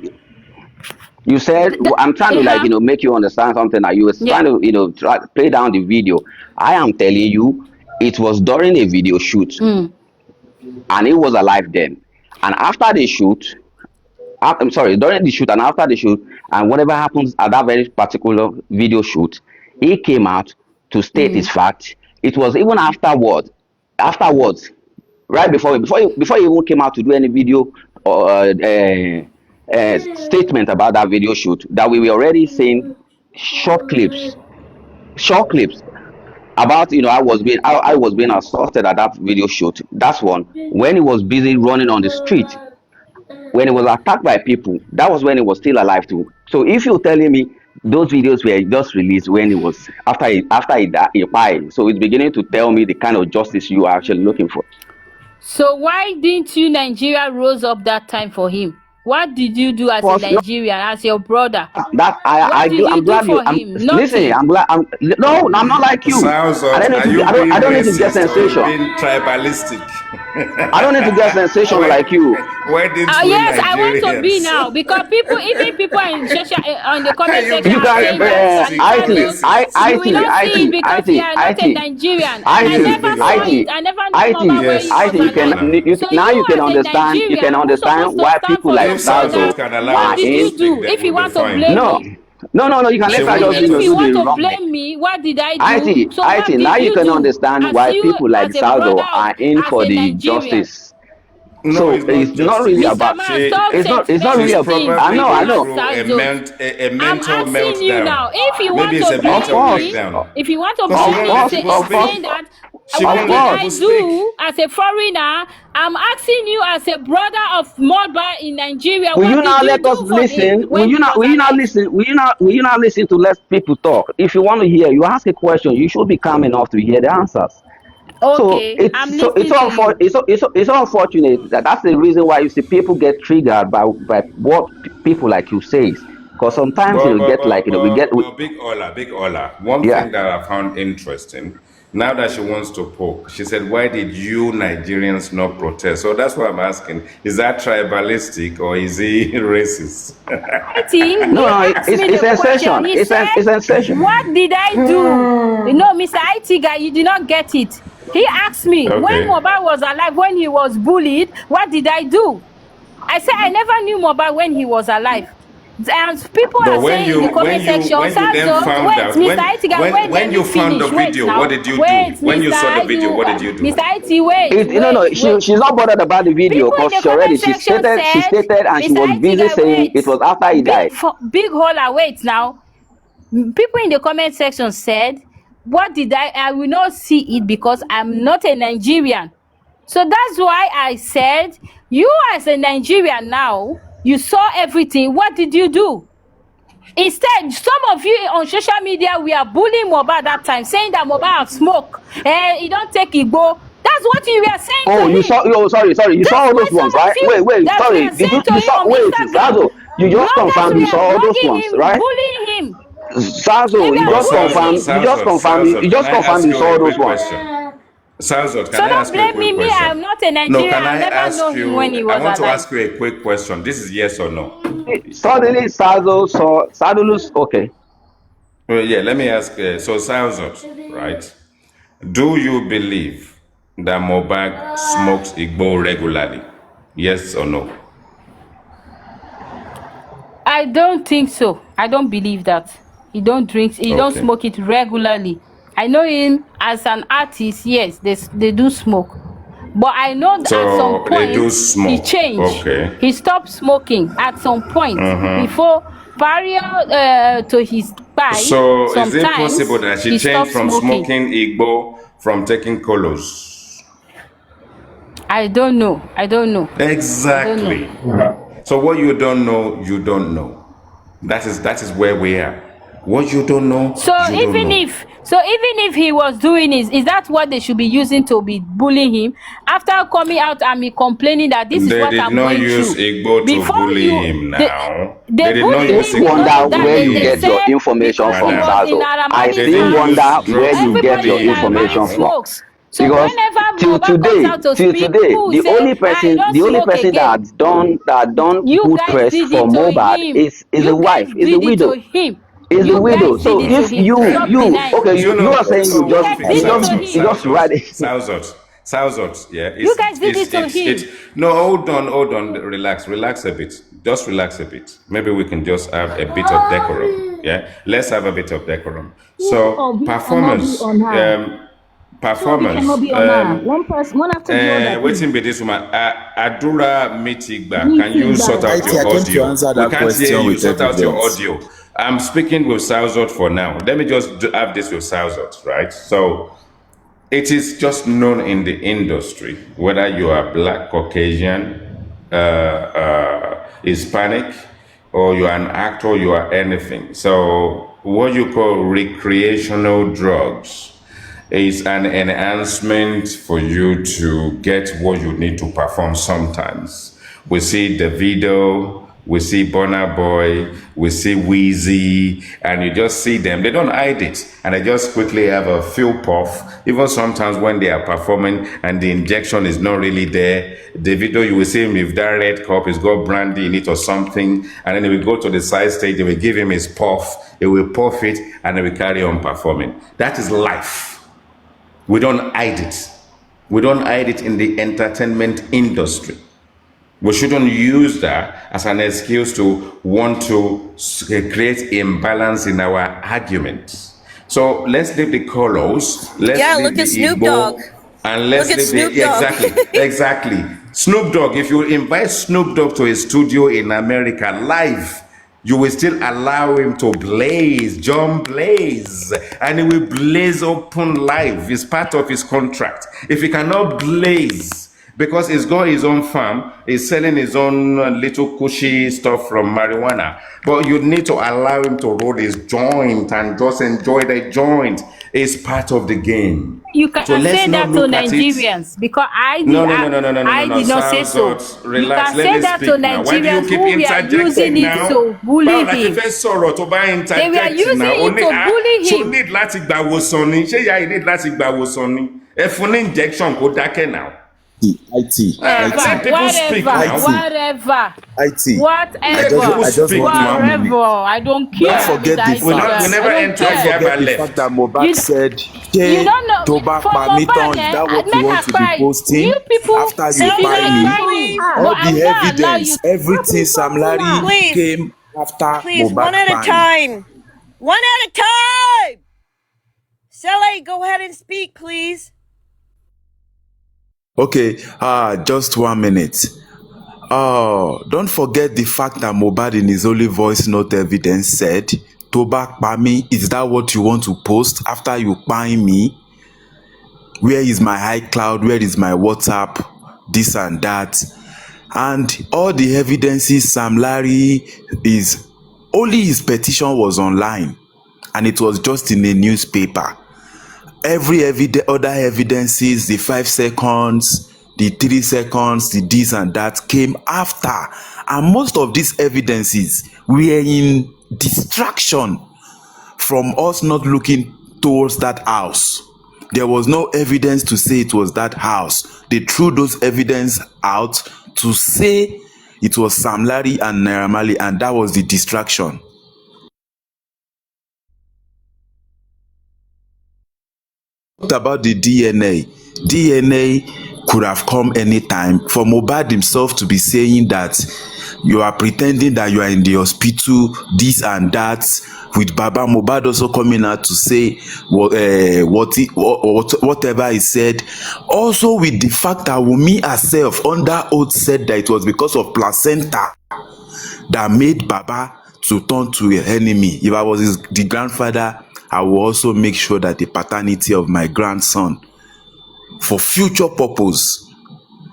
I'm trying to, like,
uh-huh.
make you understand something. That you were trying
Yeah.
to, play down the video. I am telling you, it was during a video shoot,
Mm.
and he was alive then. And after the shoot, I'm sorry, during the shoot and after the shoot, and whatever happens at that very particular video shoot, he came out to state his
Mm.
fact. It was even afterwards, right before he even came out to do any video or statement about that video shoot, that we were already seeing short clips, short clips about, I was being assaulted at that video shoot. That's one. When he was busy running on the street, when he was attacked by people, that was when he was still alive too. So if you're telling me those videos were just released when he was after he died, so it's beginning to tell me the kind of justice you are actually looking for.
So why didn't you Nigeria rose up that time for him? What did you do as a
Because no,
Nigerian, as your brother?
that
What did you
I'm
do
glad you.
for him?
Listen.
Nothing.
I'm glad. No, I'm not like you.
Sounds odd. Are you
I
being
don't need to get
racist or you
sensation.
being tribalistic?
I don't need to get sensation
why,
like you.
why didn't we
Yes, I want to be
Nigerians?
now because even people in social on the
Are
comment
you
section
You
being
are
can
saying that
tribalistic or
Anita knows.
racist?
You will not see it because you are not a Nigerian, and I
Yes,
never
big
saw
Ola.
it. I never knew Mama when he
Yes,
was
You
big
can
alive.
Ola.
So
now you
you,
can
as a
understand. You can
Nigerian, who's
understand
supposed to
why
stand
people
for your
like
If someone
brother,
else
Zazo
can allow
what
are
us
did
to
in.
you
speak,
do?
then
If you
we'll be
want to
fine.
blame
No,
me,
no. You can
She
let her
won't
just
let
if
us
you
do the
want to
speak.
wrongness.
blame me, what did I do? So what
Now
did
you
you
can
do
understand
as
why
you,
people like
as a brother
Zazo are in
as
for
a
the
Nigerian?
justice.
No,
So
it's not
it's not really
justice.
Mr.
about.
Man, stop
It's not really
She's
sentimental
a.
things
I
probably
know,
like
I
going
that,
know.
through
Sazos.
a
I'm
mental
asking you
meltdown.
now, if you
Maybe
want
it's
to
a
Of
mental
blame
course,
me,
breakdown.
if you want to
Because she
blame
won't
me,
let people speak.
saying that,
She
what
won't
of
did
let
course.
people
I
speak.
do as a foreigner? I'm asking you as a brother of Moba in Nigeria,
Will
what
you
did
now
you
let us
do for him
listen?
when he was
Will you not
alive?
listen? Will you not listen to let people talk? If you want to hear, you ask a question. You should be calm enough to hear the answers. So
Okay, I'm
it's
listening to you.
it's unfortunate that that's the reason why you see people get triggered by what people like you says. Because sometimes get like
Big Ola. One
yeah.
thing that I found interesting, now that she wants to poke, she said, "Why did you Nigerians not protest?" So that's why I'm asking: Is that tribalistic or is he racist?
He
No,
asked me
it's
the question.
sensation.
He said,
It's sensation.
what did I do? No, Mr. IT guy, you did not get it. He asked me when
Okay.
Mohbad was alive, when he was bullied, what did I do? I said I never knew Mohbad when he was alive. And people
But
are saying in the comment section,
when you then
Sanzo,
found
wait,
out
Mr. IT guy, wait,
when
let
you
me
found the
finish. Wait
video,
now.
what did you
Wait,
do? When you
Mr.
saw the
IT,
video, what did you do?
Mr. IT, wait,
No, no,
wait.
she's not bothered about the video
People in
because
the
she already
comment section
she
said,
stated and she
Mr.
was
IT
busy
guy,
saying it
wait.
was after he died.
Big holler, wait now. People in the comment section said, what did I will not see it because I'm not a Nigerian. So that's why I said, you as a Nigerian now, you saw everything. What did you do? Instead, some of you on social media, we are bullying Mohbad that time, saying that Mohbad smoke. He don't take Igbo. That's what you were saying
Oh,
to
you
him.
saw? Oh, sorry. You saw
That's
all
what
those ones,
some of
right?
you
Wait.
that we
Sorry.
are saying to
You
him
saw?
on
Wait,
Instagram.
Sazo. You just
Bloggers,
confirmed
we
you saw
are
all those
blogging
ones,
him,
right?
bullying him.
Sazo,
They
you
were
just
bullying him.
confirmed. You
Can
just
I
confirmed
ask
you
you
saw
a
all those
quick
ones.
question? Salzot,
So
can I
don't
ask you a
blame
quick
me.
question?
I'm not a
No,
Nigerian.
can
I
I
never know
ask
him when he
you? I
was
want to
alive.
ask you a quick question. This is yes or no.
Suddenly, Sazo saw Sadulu's okay.
Well, yeah, let me ask. So, Salzot, right? Do you believe that Mohbad smokes Igbo regularly? Yes or no?
I don't think so. I don't believe that. He don't drink. He don't
Okay.
smoke it regularly. I know him as an artist. Yes, they do smoke, but I know that at some
So they do
point he
smoke.
changed.
Okay.
He stopped smoking at some point before prior to his bye.
So is it possible
Sometimes
that she
he
changed
stopped
from
smoking.
smoking Igbo from taking colos?
I don't know. I don't know. I don't know.
Exactly. So what you don't know, you don't know. That is where we are. What you don't know,
So
you don't know.
even if he was doing is that what they should be using to be bullying him? After coming out and me complaining that this is
They
what
did
I'm
not
going
use
through.
Igbo to
Before
bully
you
him now.
they
They did not
bully
use
Still
him
Igbo
wonder
to
because
where
that
bully
you
they
get
him.
your
said
information
because he
from,
Madam.
was in
Sazo. I
Aramani's
They
still
didn't
house.
use
wonder where
drugs to
you get
Everybody
your
in
bully him
information
Aramani
from.
now.
smokes. So
Because
whenever
till
Mohbad comes
today,
out to speak, people will
the
say, I don't
only
smoke
person
again.
that done
You
good
guys
press
did
for
it to
Mohbad
him.
is a
You guys
wife, is a
did it to
widow,
him.
is a
You
widow.
guys did
So
it to
if
him. Stop denying.
okay,
You
you
know,
are saying
so
You guys did it to
you
him.
just write it.
Salzot, yeah,
You guys did it to him.
no, hold on, relax a bit, just relax a bit. Maybe we can just have a bit of decorum, yeah. Let's have a bit of decorum.
Who
So
of you cannot be on her? Two of you cannot
performance,
be on her. One after the other, please.
waiting be this woman, Adura Mitigba. Can you
Meeting
sort
back.
out
IT,
your
I came to
audio?
answer
We
that
can't hear
question
you.
with
Sort out your
evidence.
audio. I'm speaking with Salzot for now. Let me just have this with Salzot, right? So it is just known in the industry, whether you are black, Caucasian, Hispanic, or you are an actor, you are anything. So what you call recreational drugs is an enhancement for you to get what you need to perform sometimes. We see the video, we see Burna Boy, we see Wheezy, and you just see them. They don't hide it, and they just quickly have a few puff. Even sometimes when they are performing and the injection is not really there, the video you will see him with that red cup, it's got brandy in it or something, and then they will go to the side stage, they will give him his puff, they will puff it, and they will carry on performing. That is life. We don't hide it. We don't hide it in the entertainment industry. We shouldn't use that as an excuse to want to create imbalance in our arguments. So let's leave the colors, let's
Yeah,
leave
look
the
at Snoop Dogg.
Igbo, and let's
Look at
leave
Snoop
the
Dogg.
exactly. Snoop Dogg, if you invite Snoop Dogg to a studio in America live, you will still allow him to John Blaze, and he will blaze open live. It's part of his contract. If he cannot blaze, because he's got his own farm, he's selling his own little cushy stuff from marijuana, but you need to allow him to roll his joint and just enjoy the joint. It's part of the game.
You
So
can
let's
say
not
that to
look at it.
Nigerians because
No.
I did not say so. You
Relax,
can
let
say
me
that to
speak now. Why do you
Nigerians
keep
who were
interjecting
using it
now?
to bully
Báwo la ti
him.
fẹ́ sọ̀rọ̀ tó bá
They were
interject
using
now?
it to bully
So
him.
need láti gbà wòsàn ni? Ṣé ìyá yìí need láti gbà wòsàn ni? Ẹ fún ní injection kó dákẹ́ now. Let people speak now.
Whatever.
I just want 1 minute.
I don't care.
Don't forget the
We
fact.
never enter here by
The
left.
fact that Mohbad said,
You don't know.
Toba
For
Pamiton,
Mohbad,
is that what you want to be posting?
You people,
After you
Selma,
buy me,
please.
all
I'm
the
gonna allow
evidence,
you.
everything Sam Larry
Please.
came after
Please, one
Mohbad
at a
buying.
time. One at a time. Sele, go ahead and speak, please.
Okay, just 1 minute. Don't forget the fact that Mohbad in his only voice note evidence said, Toba Pami, is that what you want to post after you buy me? Where is my iCloud? Where is my WhatsApp? This and that. And all the evidences Sam Larry is, only his petition was online and it was just in a newspaper. Every other evidences, the 5 seconds, the 3 seconds, the this and that came after. And most of these evidences were in distraction from us not looking towards that house. There was no evidence to say it was that house. They threw those evidence out to say it was Sam Larry and Naira Marley, and that was the distraction. Talked about the DNA. DNA could have come anytime. For Mohbad himself to be saying that you are pretending that you are in the hospital, this and that, with Baba Mohbad also coming out to say whatever he said. Also with the fact that Wunmi herself under oath said that it was because of placenta that made Baba to turn to an enemy. If I was the grandfather, I will also make sure that the paternity of my grandson, for future purpose,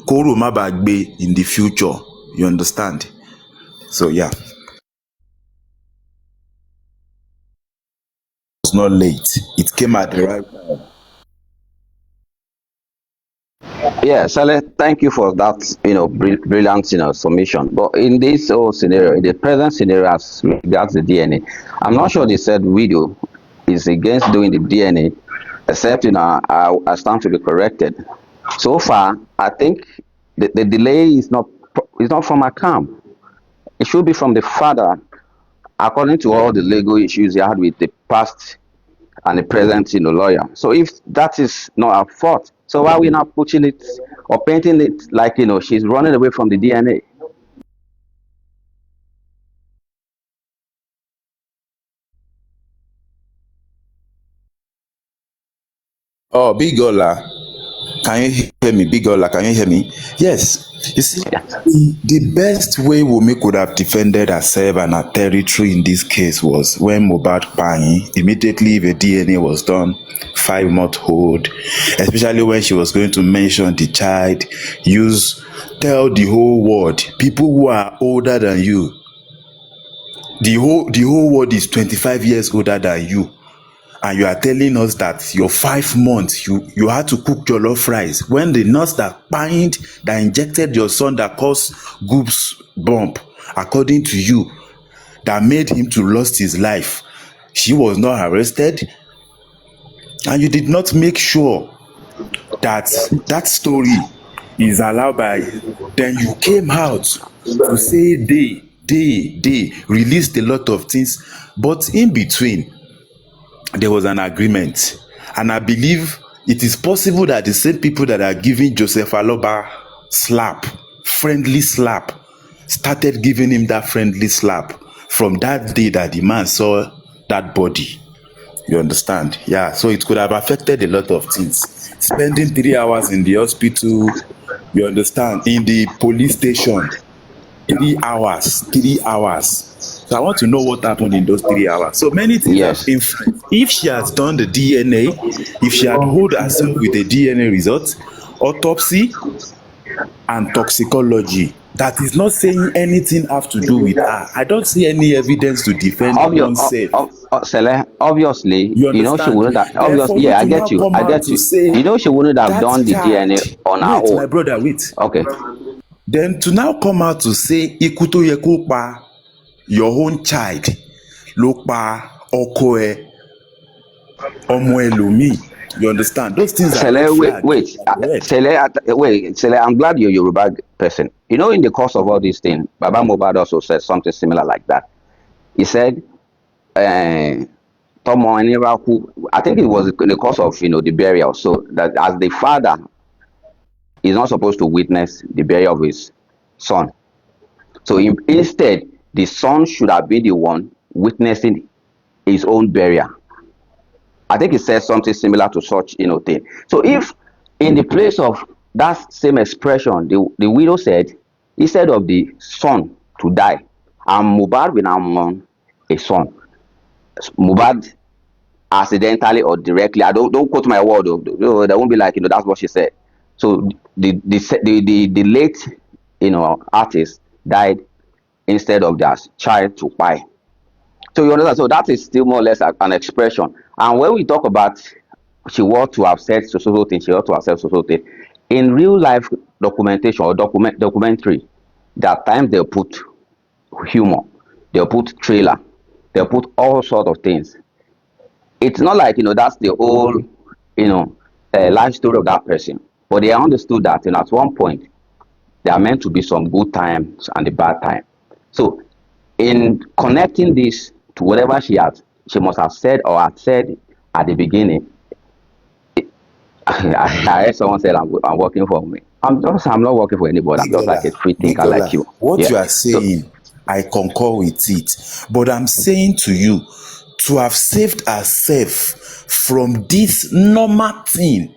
Koro Mabagbe in the future. You understand? So yeah. It's not late. It came at the right time.
Yeah, Sale, thank you for that, brilliant, submission. But in this whole scenario, in the present scenario as regards the DNA, I'm not sure they said widow is against doing the DNA, except, I stand to be corrected. So far, I think the delay is not from a camp. It should be from the father, according to all the legal issues he had with the past and the present, lawyer. So if that is not our fault, so why are we not putting it or painting it like, she's running away from the DNA?
Oh, Big Ola, can you hear me? Big Ola, can you hear me? Yes. You see, the best way Wunmi could have defended herself and her territory in this case was when Mohbad buying, immediately the DNA was done, 5-month hold, especially when she was going to mention the child, tell the whole world, people who are older than you, the whole world is 25 years older than you, and you are telling us that your 5 months you had to cook jollof rice when the nurse that injected your son that caused goose bump, according to you, that made him to lost his life, she was not arrested, and you did not make sure that that story is allowed by. Then you came out to say they released a lot of things, but in between there was an agreement, and I believe it is possible that the same people that are giving Joseph Aloba friendly slap, started giving him that friendly slap from that day that the man saw that body. You understand? Yeah, so it could have affected a lot of things. Spending 3 hours in the hospital, you understand, in the police station, 3 hours. So I want to know what happened in those 3 hours. So many things have
Yes.
influenced. If she has done the DNA, if she had hold herself with the DNA results, autopsy and toxicology, that is not saying anything have to do with her. I don't see any evidence to defend oneself.
Sele, obviously,
You
she
understand?
wouldn't have,
Then for you
yeah, I
to now
get you.
come
I
out
get
to
you.
say
She wouldn't have
that
done the DNA
child,
on her
wait, my
own.
brother, wait.
Okay.
Then to now come out to say ikú tó yẹ kó pa your own child ló pa ọkọ ẹ, ọmọ ẹlòmíì.
You understand? Those things are red
Sele, wait,
flag.
wait,
Red.
Sele, I'm glad you're a Yoruba person. You know, in the course of all these things, Baba Mobad also said something similar like that. He said, uh, Tomo Eniraku, I think it was in the course of, the burial. So that as the father is not supposed to witness the burial of his son. So instead, the son should have been the one witnessing his own burial. I think he said something similar to such, thing. So if in the place of that same expression, the widow said, instead of the son to die, and Mubad will now mourn a son. Mubad accidentally or directly, I don't quote my word, there won't be like, that's what she said. So the late, artist died instead of their child to buy. So you understand? So that is still more or less an expression. And when we talk about she ought to have said so thing, she ought to have said so thing. In real life documentation or documentary, there are times they'll put humor, they'll put trailer, they'll put all sort of things. It's not like that's the whole life story of that person, but they understood that at one point there are meant to be some good times and the bad time. So in connecting this to whatever she must have said or had said at the beginning. I heard someone said I'm working for me. I'm not working for anybody. I'm just like a free thinker like
Bigola,
you.
what
Yeah.
you are
So
saying, I concur with it. But I'm saying to you, to have saved ourselves from this normal thing,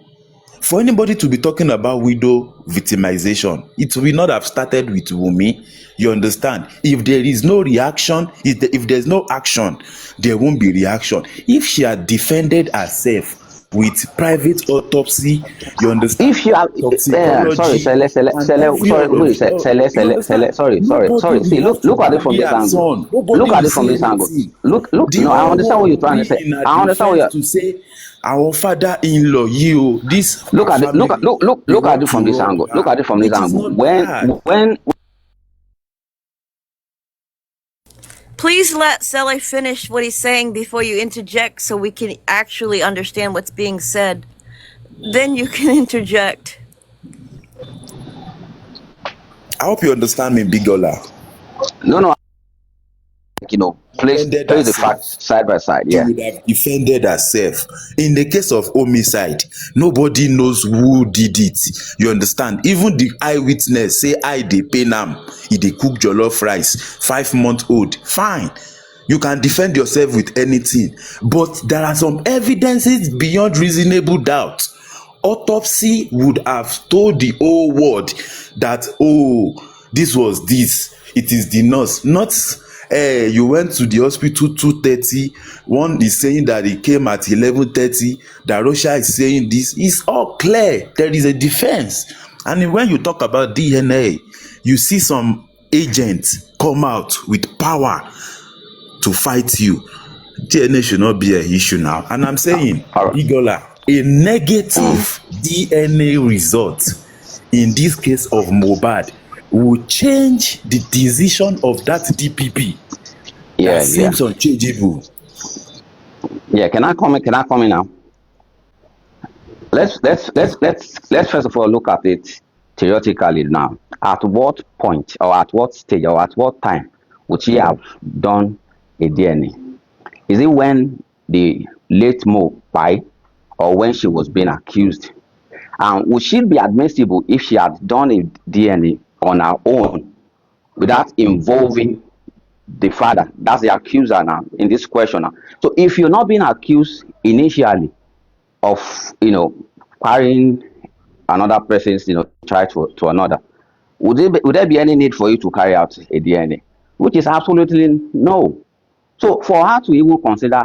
for anybody to be talking about widow victimization, it will not have started with Wumi. You understand? If there is no reaction, if there's no action, there won't be reaction. If she had defended herself with private autopsy, you understand,
if you have, sorry,
toxicology and every
sorry,
other,
wait,
you understand,
sorry.
nobody
See,
will have to
look at it from
bury
this
her
angle.
son.
Look
Nobody
at
will
it from
say
this angle.
anything.
Look.
The
No, I
whole
understand what
world
you're
will
trying to
be
say.
in her
I understand what
defense
you're.
to say our father-in-law, you, this
Look
our
at it.
family, they
Look at
want
it
to
from this
rob
angle. Look
her.
at it from this
It is
angle.
not bad.
When
Please let Sele finish what he's saying before you interject so we can actually understand what's being said. Then you can interject.
I hope you understand me, Bigola.
no,
Defended
place the fact
herself.
side by side.
She
Yeah.
would have defended herself. In the case of homicide, nobody knows who did it. You understand? Even the eyewitness say I dey pain am, e dey cook jollof rice, 5 month old. Fine. You can defend yourself with anything. But there are some evidences beyond reasonable doubt. Autopsy would have told the whole world that, oh, this was this. It is the nurse, not you went to the hospital 2:30. One is saying that he came at 11:30. Darosha is saying this. It's all clear. There is a defense. And when you talk about DNA, you see some agents come out with power to fight you. DNA should not be an issue now. And I'm saying,
All right.
Igola, a negative DNA result in this case of Mohbad will change the decision of that DPP that
Yeah. Yeah.
seems unchangeable.
Yeah. Can I come in now? Let's first of all look at it theoretically now. At what point or at what stage or at what time would she have done a DNA? Is it when the late Mo died or when she was being accused? And would she be admissible if she had done a DNA on her own without involving the father? That's the accuser now in this question now. So if you're not being accused initially of carrying another person's child to another, would there be any need for you to carry out a DNA? Which is absolutely no. So for her to even consider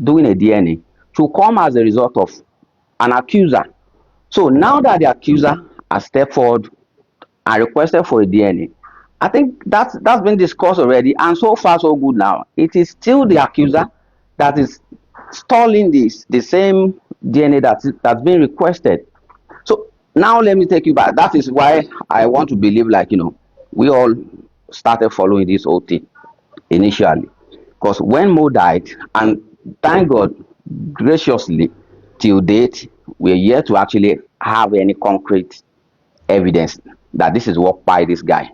doing a DNA to come as a result of an accuser. So now that the accuser has stepped forward and requested for a DNA, I think that's been discussed already, and so far so good. Now it is still the accuser that is stalling the same DNA that's been requested. So now let me take you back. That is why I want to believe, like, we all started following this whole thing initially. Because when Mo died, and thank God, graciously, till date, we're yet to actually have any concrete evidence that this is what by this guy.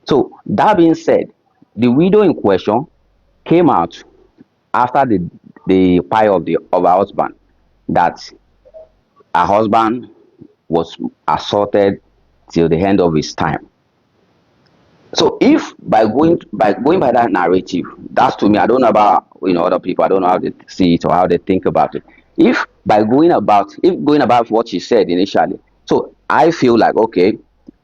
So that being said, the widow in question came out after the pie of her husband that her husband was assaulted till the end of his time. So if by going by that narrative, that's to me, I don't know about other people, I don't know how they see it or how they think about it. If going about what she said initially, so I feel like okay,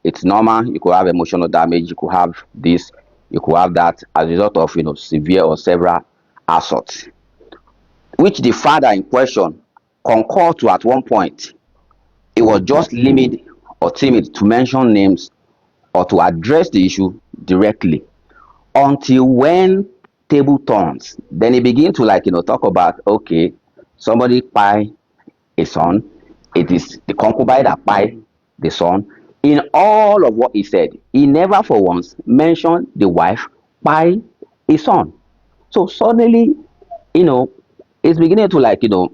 it's normal. You could have emotional damage, you could have this, you could have that as a result of severe or several assaults, which the father in question concurred to at one point. It was just limit or timid to mention names or to address the issue directly until when table turns. Then he begin to talk about okay, somebody buy a son. It is the concubine that buy the son. In all of what he said, he never for once mentioned the wife buy a son. So suddenly, you know, it's beginning to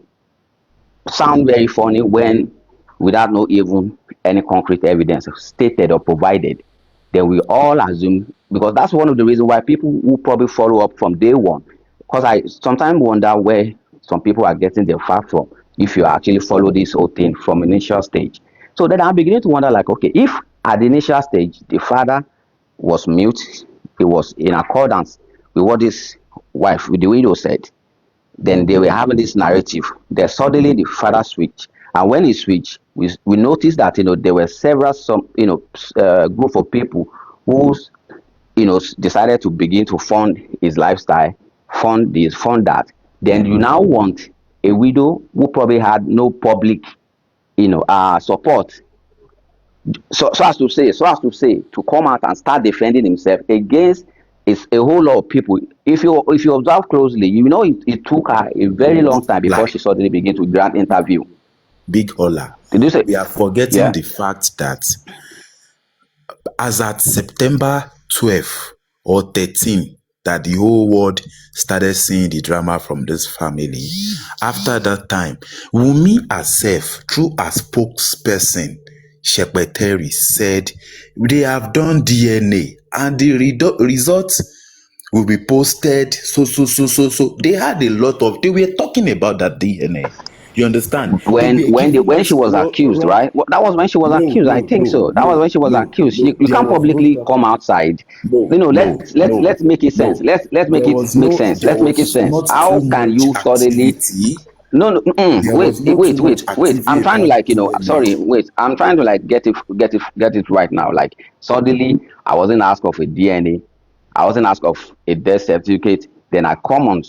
sound very funny when without no even any concrete evidence stated or provided, then we all assume, because that's one of the reasons why people will probably follow up from day one, because I sometimes wonder where some people are getting their fact from if you actually follow this whole thing from initial stage. So then I'm beginning to wonder like, okay, if at the initial stage the father was mute, he was in accordance with what this wife with the widow said, then they were having this narrative. Then suddenly the father switched, and when he switched, we noticed that there were several some group of people who decided to begin to fund his lifestyle, fund this, fund that. Then you now want a widow who probably had no public support, so as to say to come out and start defending himself against is a whole lot of people. If you observe closely, it took her a very long time before
Like
she suddenly began to grant interview.
Big Ola,
Did you say?
we are forgetting
Yeah.
the fact that as at September 12 or 13, that the whole world started seeing the drama from this family. After that time, Wunmi herself, through her spokesperson, Shepeteri, said they have done DNA and the results will be posted. So. They had a lot of, they were talking about that DNA. You understand? They
when
were
when the,
giving
when she
us
was accused, right? That was when she was
no,
accused. I
no,
think
no,
so. That was
no,
when she was
no,
accused.
no.
You
There
can't
was no
publicly
talk.
come outside.
No,
Let's let's
no,
let's make it sense.
no.
Let's make
There
it
was
make
no,
sense.
there
Let's make it
was
sense.
not
How
too
can
much
you suddenly?
activity.
No, no,
There
wait,
was not
wait,
too much
wait. I'm
activity
trying to
about DNA.
sorry, wait. I'm trying to get it right now. Like suddenly, I wasn't asked of a DNA. I wasn't asked of a death certificate. Then I come on,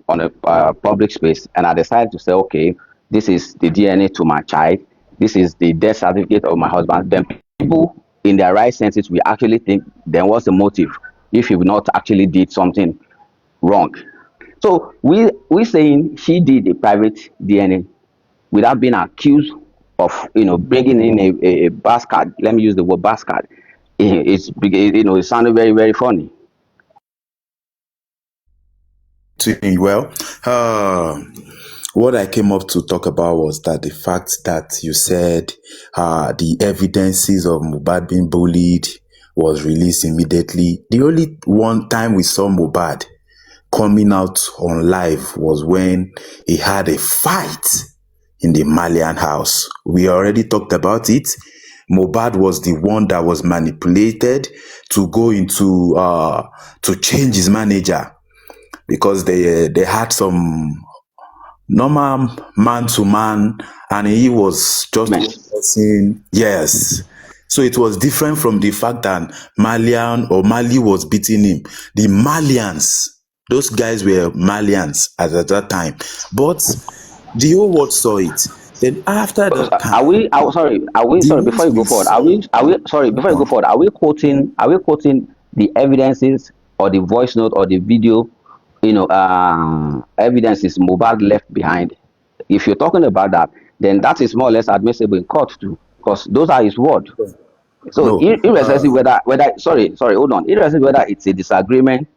on a public space, and I decided to say, okay, this is the DNA to my child. This is the death certificate of my husband. Then people, in their right senses, will actually think, then what's the motive? If you've not actually did something wrong. So we saying she did a private DNA without being accused of bringing in a bastard. Let me use the word bastard. It sounded very very funny.
Well, what I came up to talk about was that the fact that you said the evidences of Mohbad being bullied was released immediately. The only one time we saw Mohbad coming out on live was when he had a fight in the Malian house. We already talked about it. Mohbad was the one that was manipulated to go into to change his manager because they had some normal man to man and he was just one person. Yes. So it was different from the fact that Malian or Mali was beating him. The Malians, those guys were Malians at that time. But the whole world saw it. Then after that
Are
time,
we? Are we?
the
Sorry. Before
ones
you go
we
forward,
saw,
Are we? Sorry. Before you go forward, are we quoting? Are we quoting the evidences or the voice note or the video? Evidences Mohbad left behind. If you're talking about that, then that is more or less admissible in court too, because those are his words. So
no,
irrespective whether sorry, hold on. Irrespective whether it's a disagreement,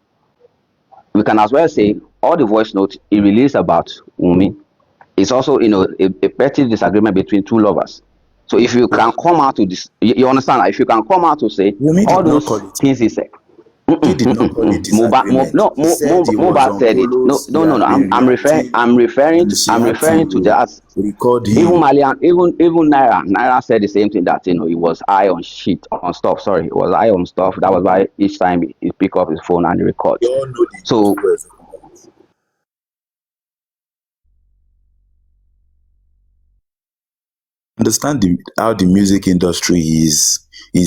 we can as well say all the voice notes he released about Wunmi. It's also, a petty disagreement between two lovers. So if you can come out to this, you understand? Like, if you can come out to say
Wunmi
all
did not
those
call it.
things he said.
He did not call it disagreement.
No,
He said he was
Mobile
on
said it. No,
colos. He
no, no, no.
had been reacting, and she
I'm
had
referring to
to
that.
record
Even
him.
Malian, even Naira said the same thing, that he was high on shit, on stuff. Sorry, he was high on stuff. That was why each time he pick up his phone and he
We
records.
all know the
So
gospel is about. Understand how the music industry is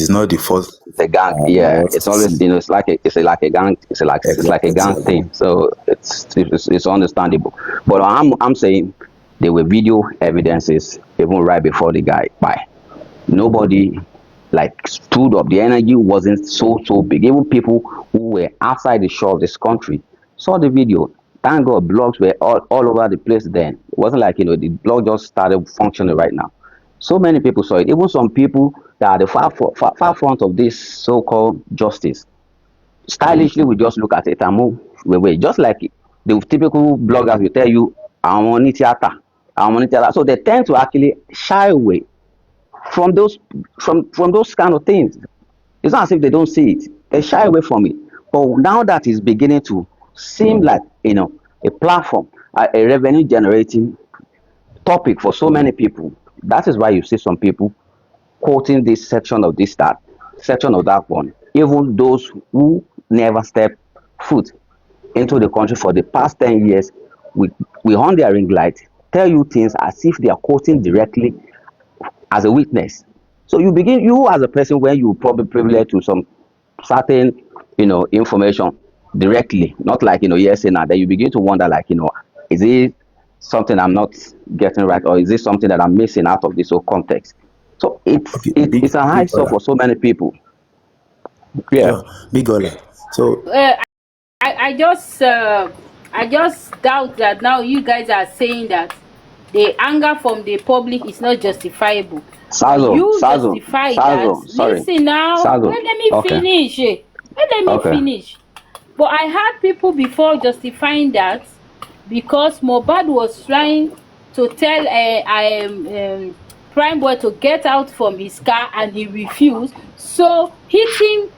not the first
it's a gang. Yeah,
us
it's
to
always,
see.
like a gang. It's like a gang
Exactly.
thing. So it's understandable. But I'm saying there were video evidences even right before the guy by. Nobody like stood up. The energy wasn't so big. Even people who were outside the shore of this country saw the video. Thank God blogs were all over the place then. It wasn't like, the blog just started functioning right now. So many people saw it. Even some people that are the far front of this so-called justice stylishly we just look at it and move away. Just like the typical bloggers will tell you, àwọn oní tíátà, àwọn oní tíátà. So they tend to actually shy away from those kind of things. It's not as if they don't see it. They shy away from it. But now that it's beginning to seem like, a platform, a revenue generating topic for so many people, that is why you see some people quoting this section of this, that section of that one. Even those who never step foot into the country for the past 10 years, we on their ring light, tell you things as if they are quoting directly as a witness. So you as a person, when you probably privileged to some certain, information directly, not like, yes and now, then you begin to wonder, like, is it something I'm not getting right, or is it something that I'm missing out of this whole context? So
Okay,
it's a high
big
stuff
Ola.
for so many people. Yeah.
Sure, big Ola. So
Uh, I just doubt that now you guys are saying that the anger from the public is not justifiable, but you justify that.
Sorry.
Listen now,
Sazo.
let me
Okay.
finish. Let me
Okay.
finish. But I had people before justifying that because Mohbad was trying to tell Prime Boy to get out from his car and he refused. So hitting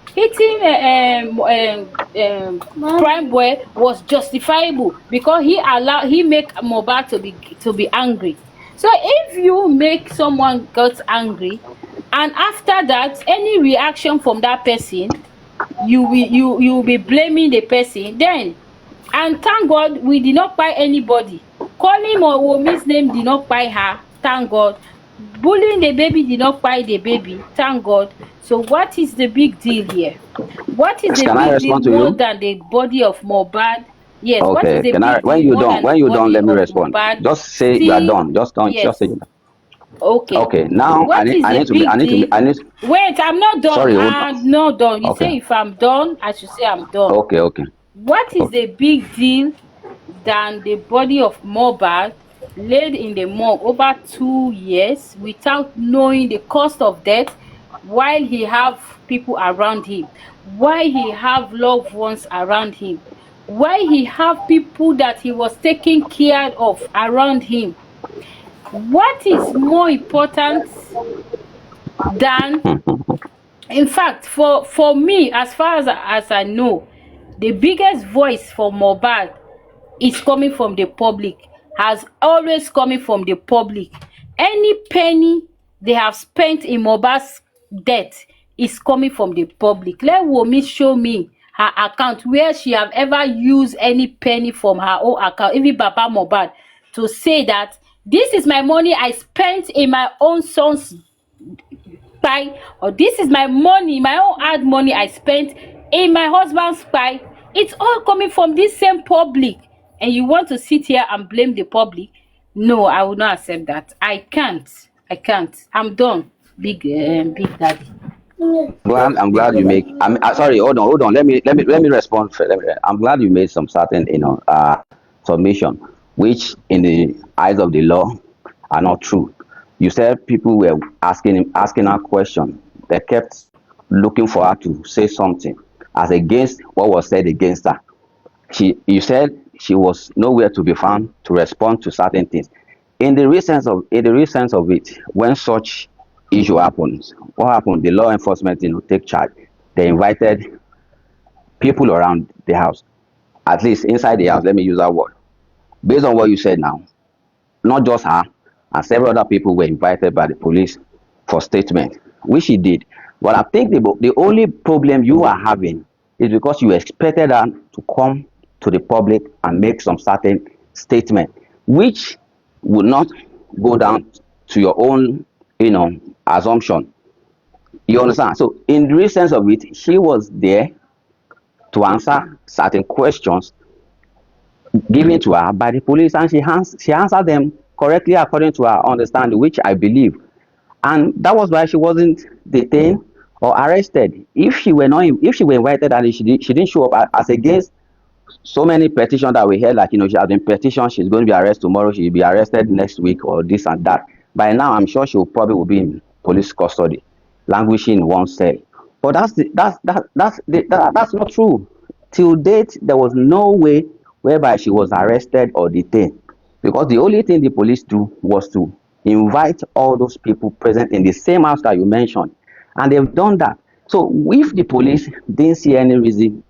Prime Boy was justifiable because he make Mohbad to be angry. So if you make someone get angry and after that any reaction from that person, you will be blaming the person then. And thank God we did not kpai anybody. Calling Womi's name did not kpai her, thank God. Bullying the baby did not kpai the baby, thank God. So what is the big deal here? What is the
Can I
big deal
respond to
more
you?
than the body of Mohbad? Yes, what is
Okay.
the
Can I
big deal more than the
when you done,
body
let me
of
respond.
Mohbad?
Just say you are
Still,
done. Just say
yes.
you're done.
Okay.
Okay. Now
What is the big deal?
I need
Wait, I'm not done.
sorry, hold on.
I'm not done. You
Okay.
say if I'm done, I should say I'm done.
Okay.
What is
Okay.
the big deal than the body of Mohbad laid in the morgue over 2 years without knowing the cost of death, while he have people around him, while he have loved ones around him, while he have people that he was taking care of around him? What is more important than, in fact, for me, as far as I know, the biggest voice for Mohbad is coming from the public, has always coming from the public. Any penny they have spent in Mohbad's death is coming from the public. Let Wunmi show me her account where she have ever used any penny from her own account, even Baba Mohbad, to say that this is my money I spent in my own son's kpai, or this is my money, my own hard money I spent in my husband's kpai. It's all coming from this same public, and you want to sit here and blame the public? No, I will not accept that. I can't. I'm done, big daddy.
I'm
big
glad you
Ola.
make. Sorry. Hold on. Let me respond. I'm glad you made some certain, submission, which in the eyes of the law are not true. You said people were asking her question. They kept looking for her to say something as against what was said against her. You said she was nowhere to be found to respond to certain things. in the real sense of it, when such issue happens, what happened? The law enforcement, take charge. They invited people around the house, at least inside the house. Let me use that word. Based on what you said now, not just her, and several other people were invited by the police for statement, which she did. But I think the only problem you are having is because you expected her to come to the public and make some certain statement, which would not go down to your own, assumption. You understand? So, in the real sense of it, she was there to answer certain questions given to her by the police, and she answered them correctly according to her understanding, which I believe. And that was why she wasn't detained or arrested. If she were invited and she didn't show up, as against so many petitions that we heard, like, she has been petitioned, she's going to be arrested tomorrow, she'll be arrested next week, or this and that. By now, I'm sure she'll probably will be in police custody, languishing in one cell. But that's not true. Till date, there was no way whereby she was arrested or detained, because the only thing the police do was to invite all those people present in the same house that you mentioned, and they've done that. So if the police didn't see any reason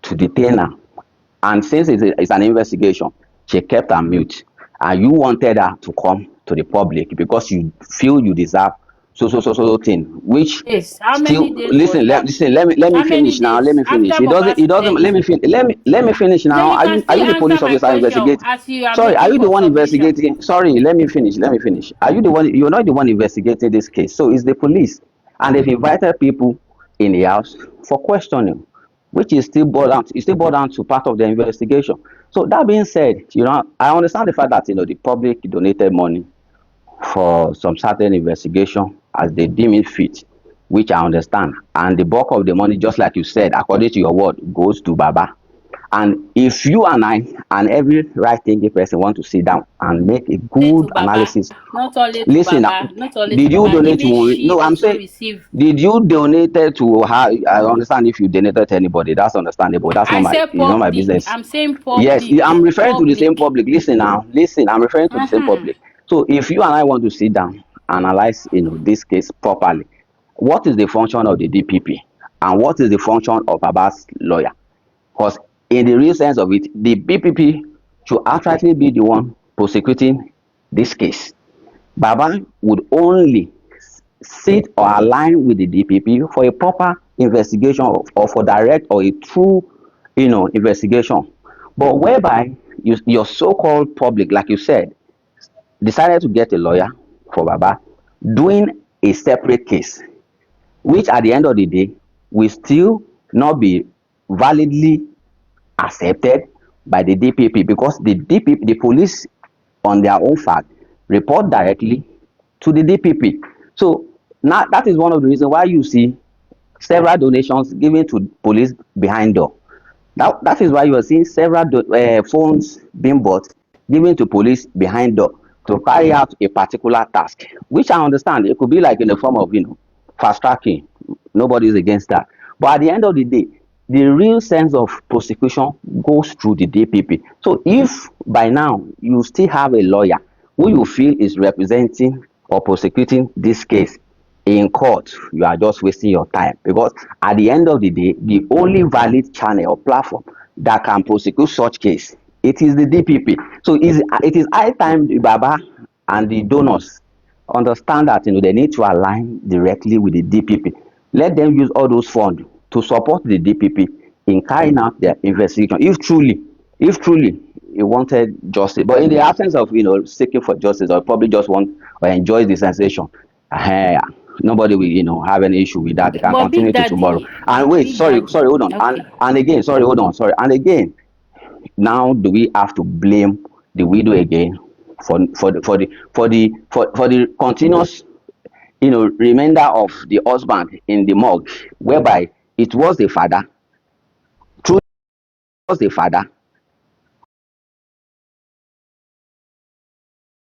to detain her, and since it's an investigation, she kept her mute, and you wanted her to come to the public because you feel you deserve so thing, which
Yes. How
still,
many days was
listen,
that?
let me
How many
finish now. Let
days
me finish.
after
It
Baba's
doesn't.
death?
Let me finish
No,
now.
you can
Are
still
you the
answer
police
my
officer
question
investigating?
as you are
Sorry, are
making
you the
for
one
submission.
investigating? Sorry, let me finish. Let me finish. Are you the one? You're not the one investigating this case. So it's the police, and they've invited people in the house for questioning, which is still boiled down. It's still boiled down to part of the investigation. So that being said, I understand the fact that the public donated money for some certain investigation as they deem it fit, which I understand. And the bulk of the money, just like you said, according to your word, goes to Baba. And if you and I and every right thinking person want to sit down and make a
Only
good
to Baba,
analysis,
not only to
listen,
Baba, not only to
did you
Baba.
donate
Even
to,
she
no, I'm
also
saying,
received.
did you donate to her? I understand if you donated to anybody, that's understandable. That's not
I
my,
said
it's not my
public.
business.
I'm saying
Yes,
public.
I'm referring to the same
Public.
public. Listen now, listen, I'm referring to the same
Mm-hmm.
public. So if you and I want to sit down, analyze, this case properly, what is the function of the DPP and what is the function of Baba's lawyer? Because in the real sense of it, the BPP should actually be the one prosecuting this case. Baba would only sit or align with the DPP for a proper investigation, or for direct or a true, investigation. But whereby your so-called public, like you said, decided to get a lawyer for Baba, doing a separate case, which at the end of the day will still not be validly accepted by the DPP, because the police, on their own fact, report directly to the DPP. So now that is one of the reasons why you see several donations given to police behind door. That is why you are seeing several phones being bought, given to police behind door to carry out a particular task, which I understand it could be like in the form of fast tracking. Nobody is against that. But at the end of the day, the real sense of prosecution goes through the DPP. So if by now you still have a lawyer who you feel is representing or prosecuting this case in court, you are just wasting your time, because at the end of the day, the only valid channel or platform that can prosecute such case, it is the DPP. So it is high time the Baba and the donors understand that they need to align directly with the DPP. Let them use all those funds to support the DPP in carrying out their investigation. If truly he wanted justice, but in the absence of seeking for justice, or probably just want or enjoy the sensation, uh, nobody will have any issue with that. They can
But
continue
Big
to tomorrow.
Daddy,
And wait,
Big
sorry,
Daddy.
hold on,
Okay.
and again, sorry, hold on, sorry, and again, now do we have to blame the widow again for the continuous remainder of the husband in the morgue, whereby it was the father, truly was the father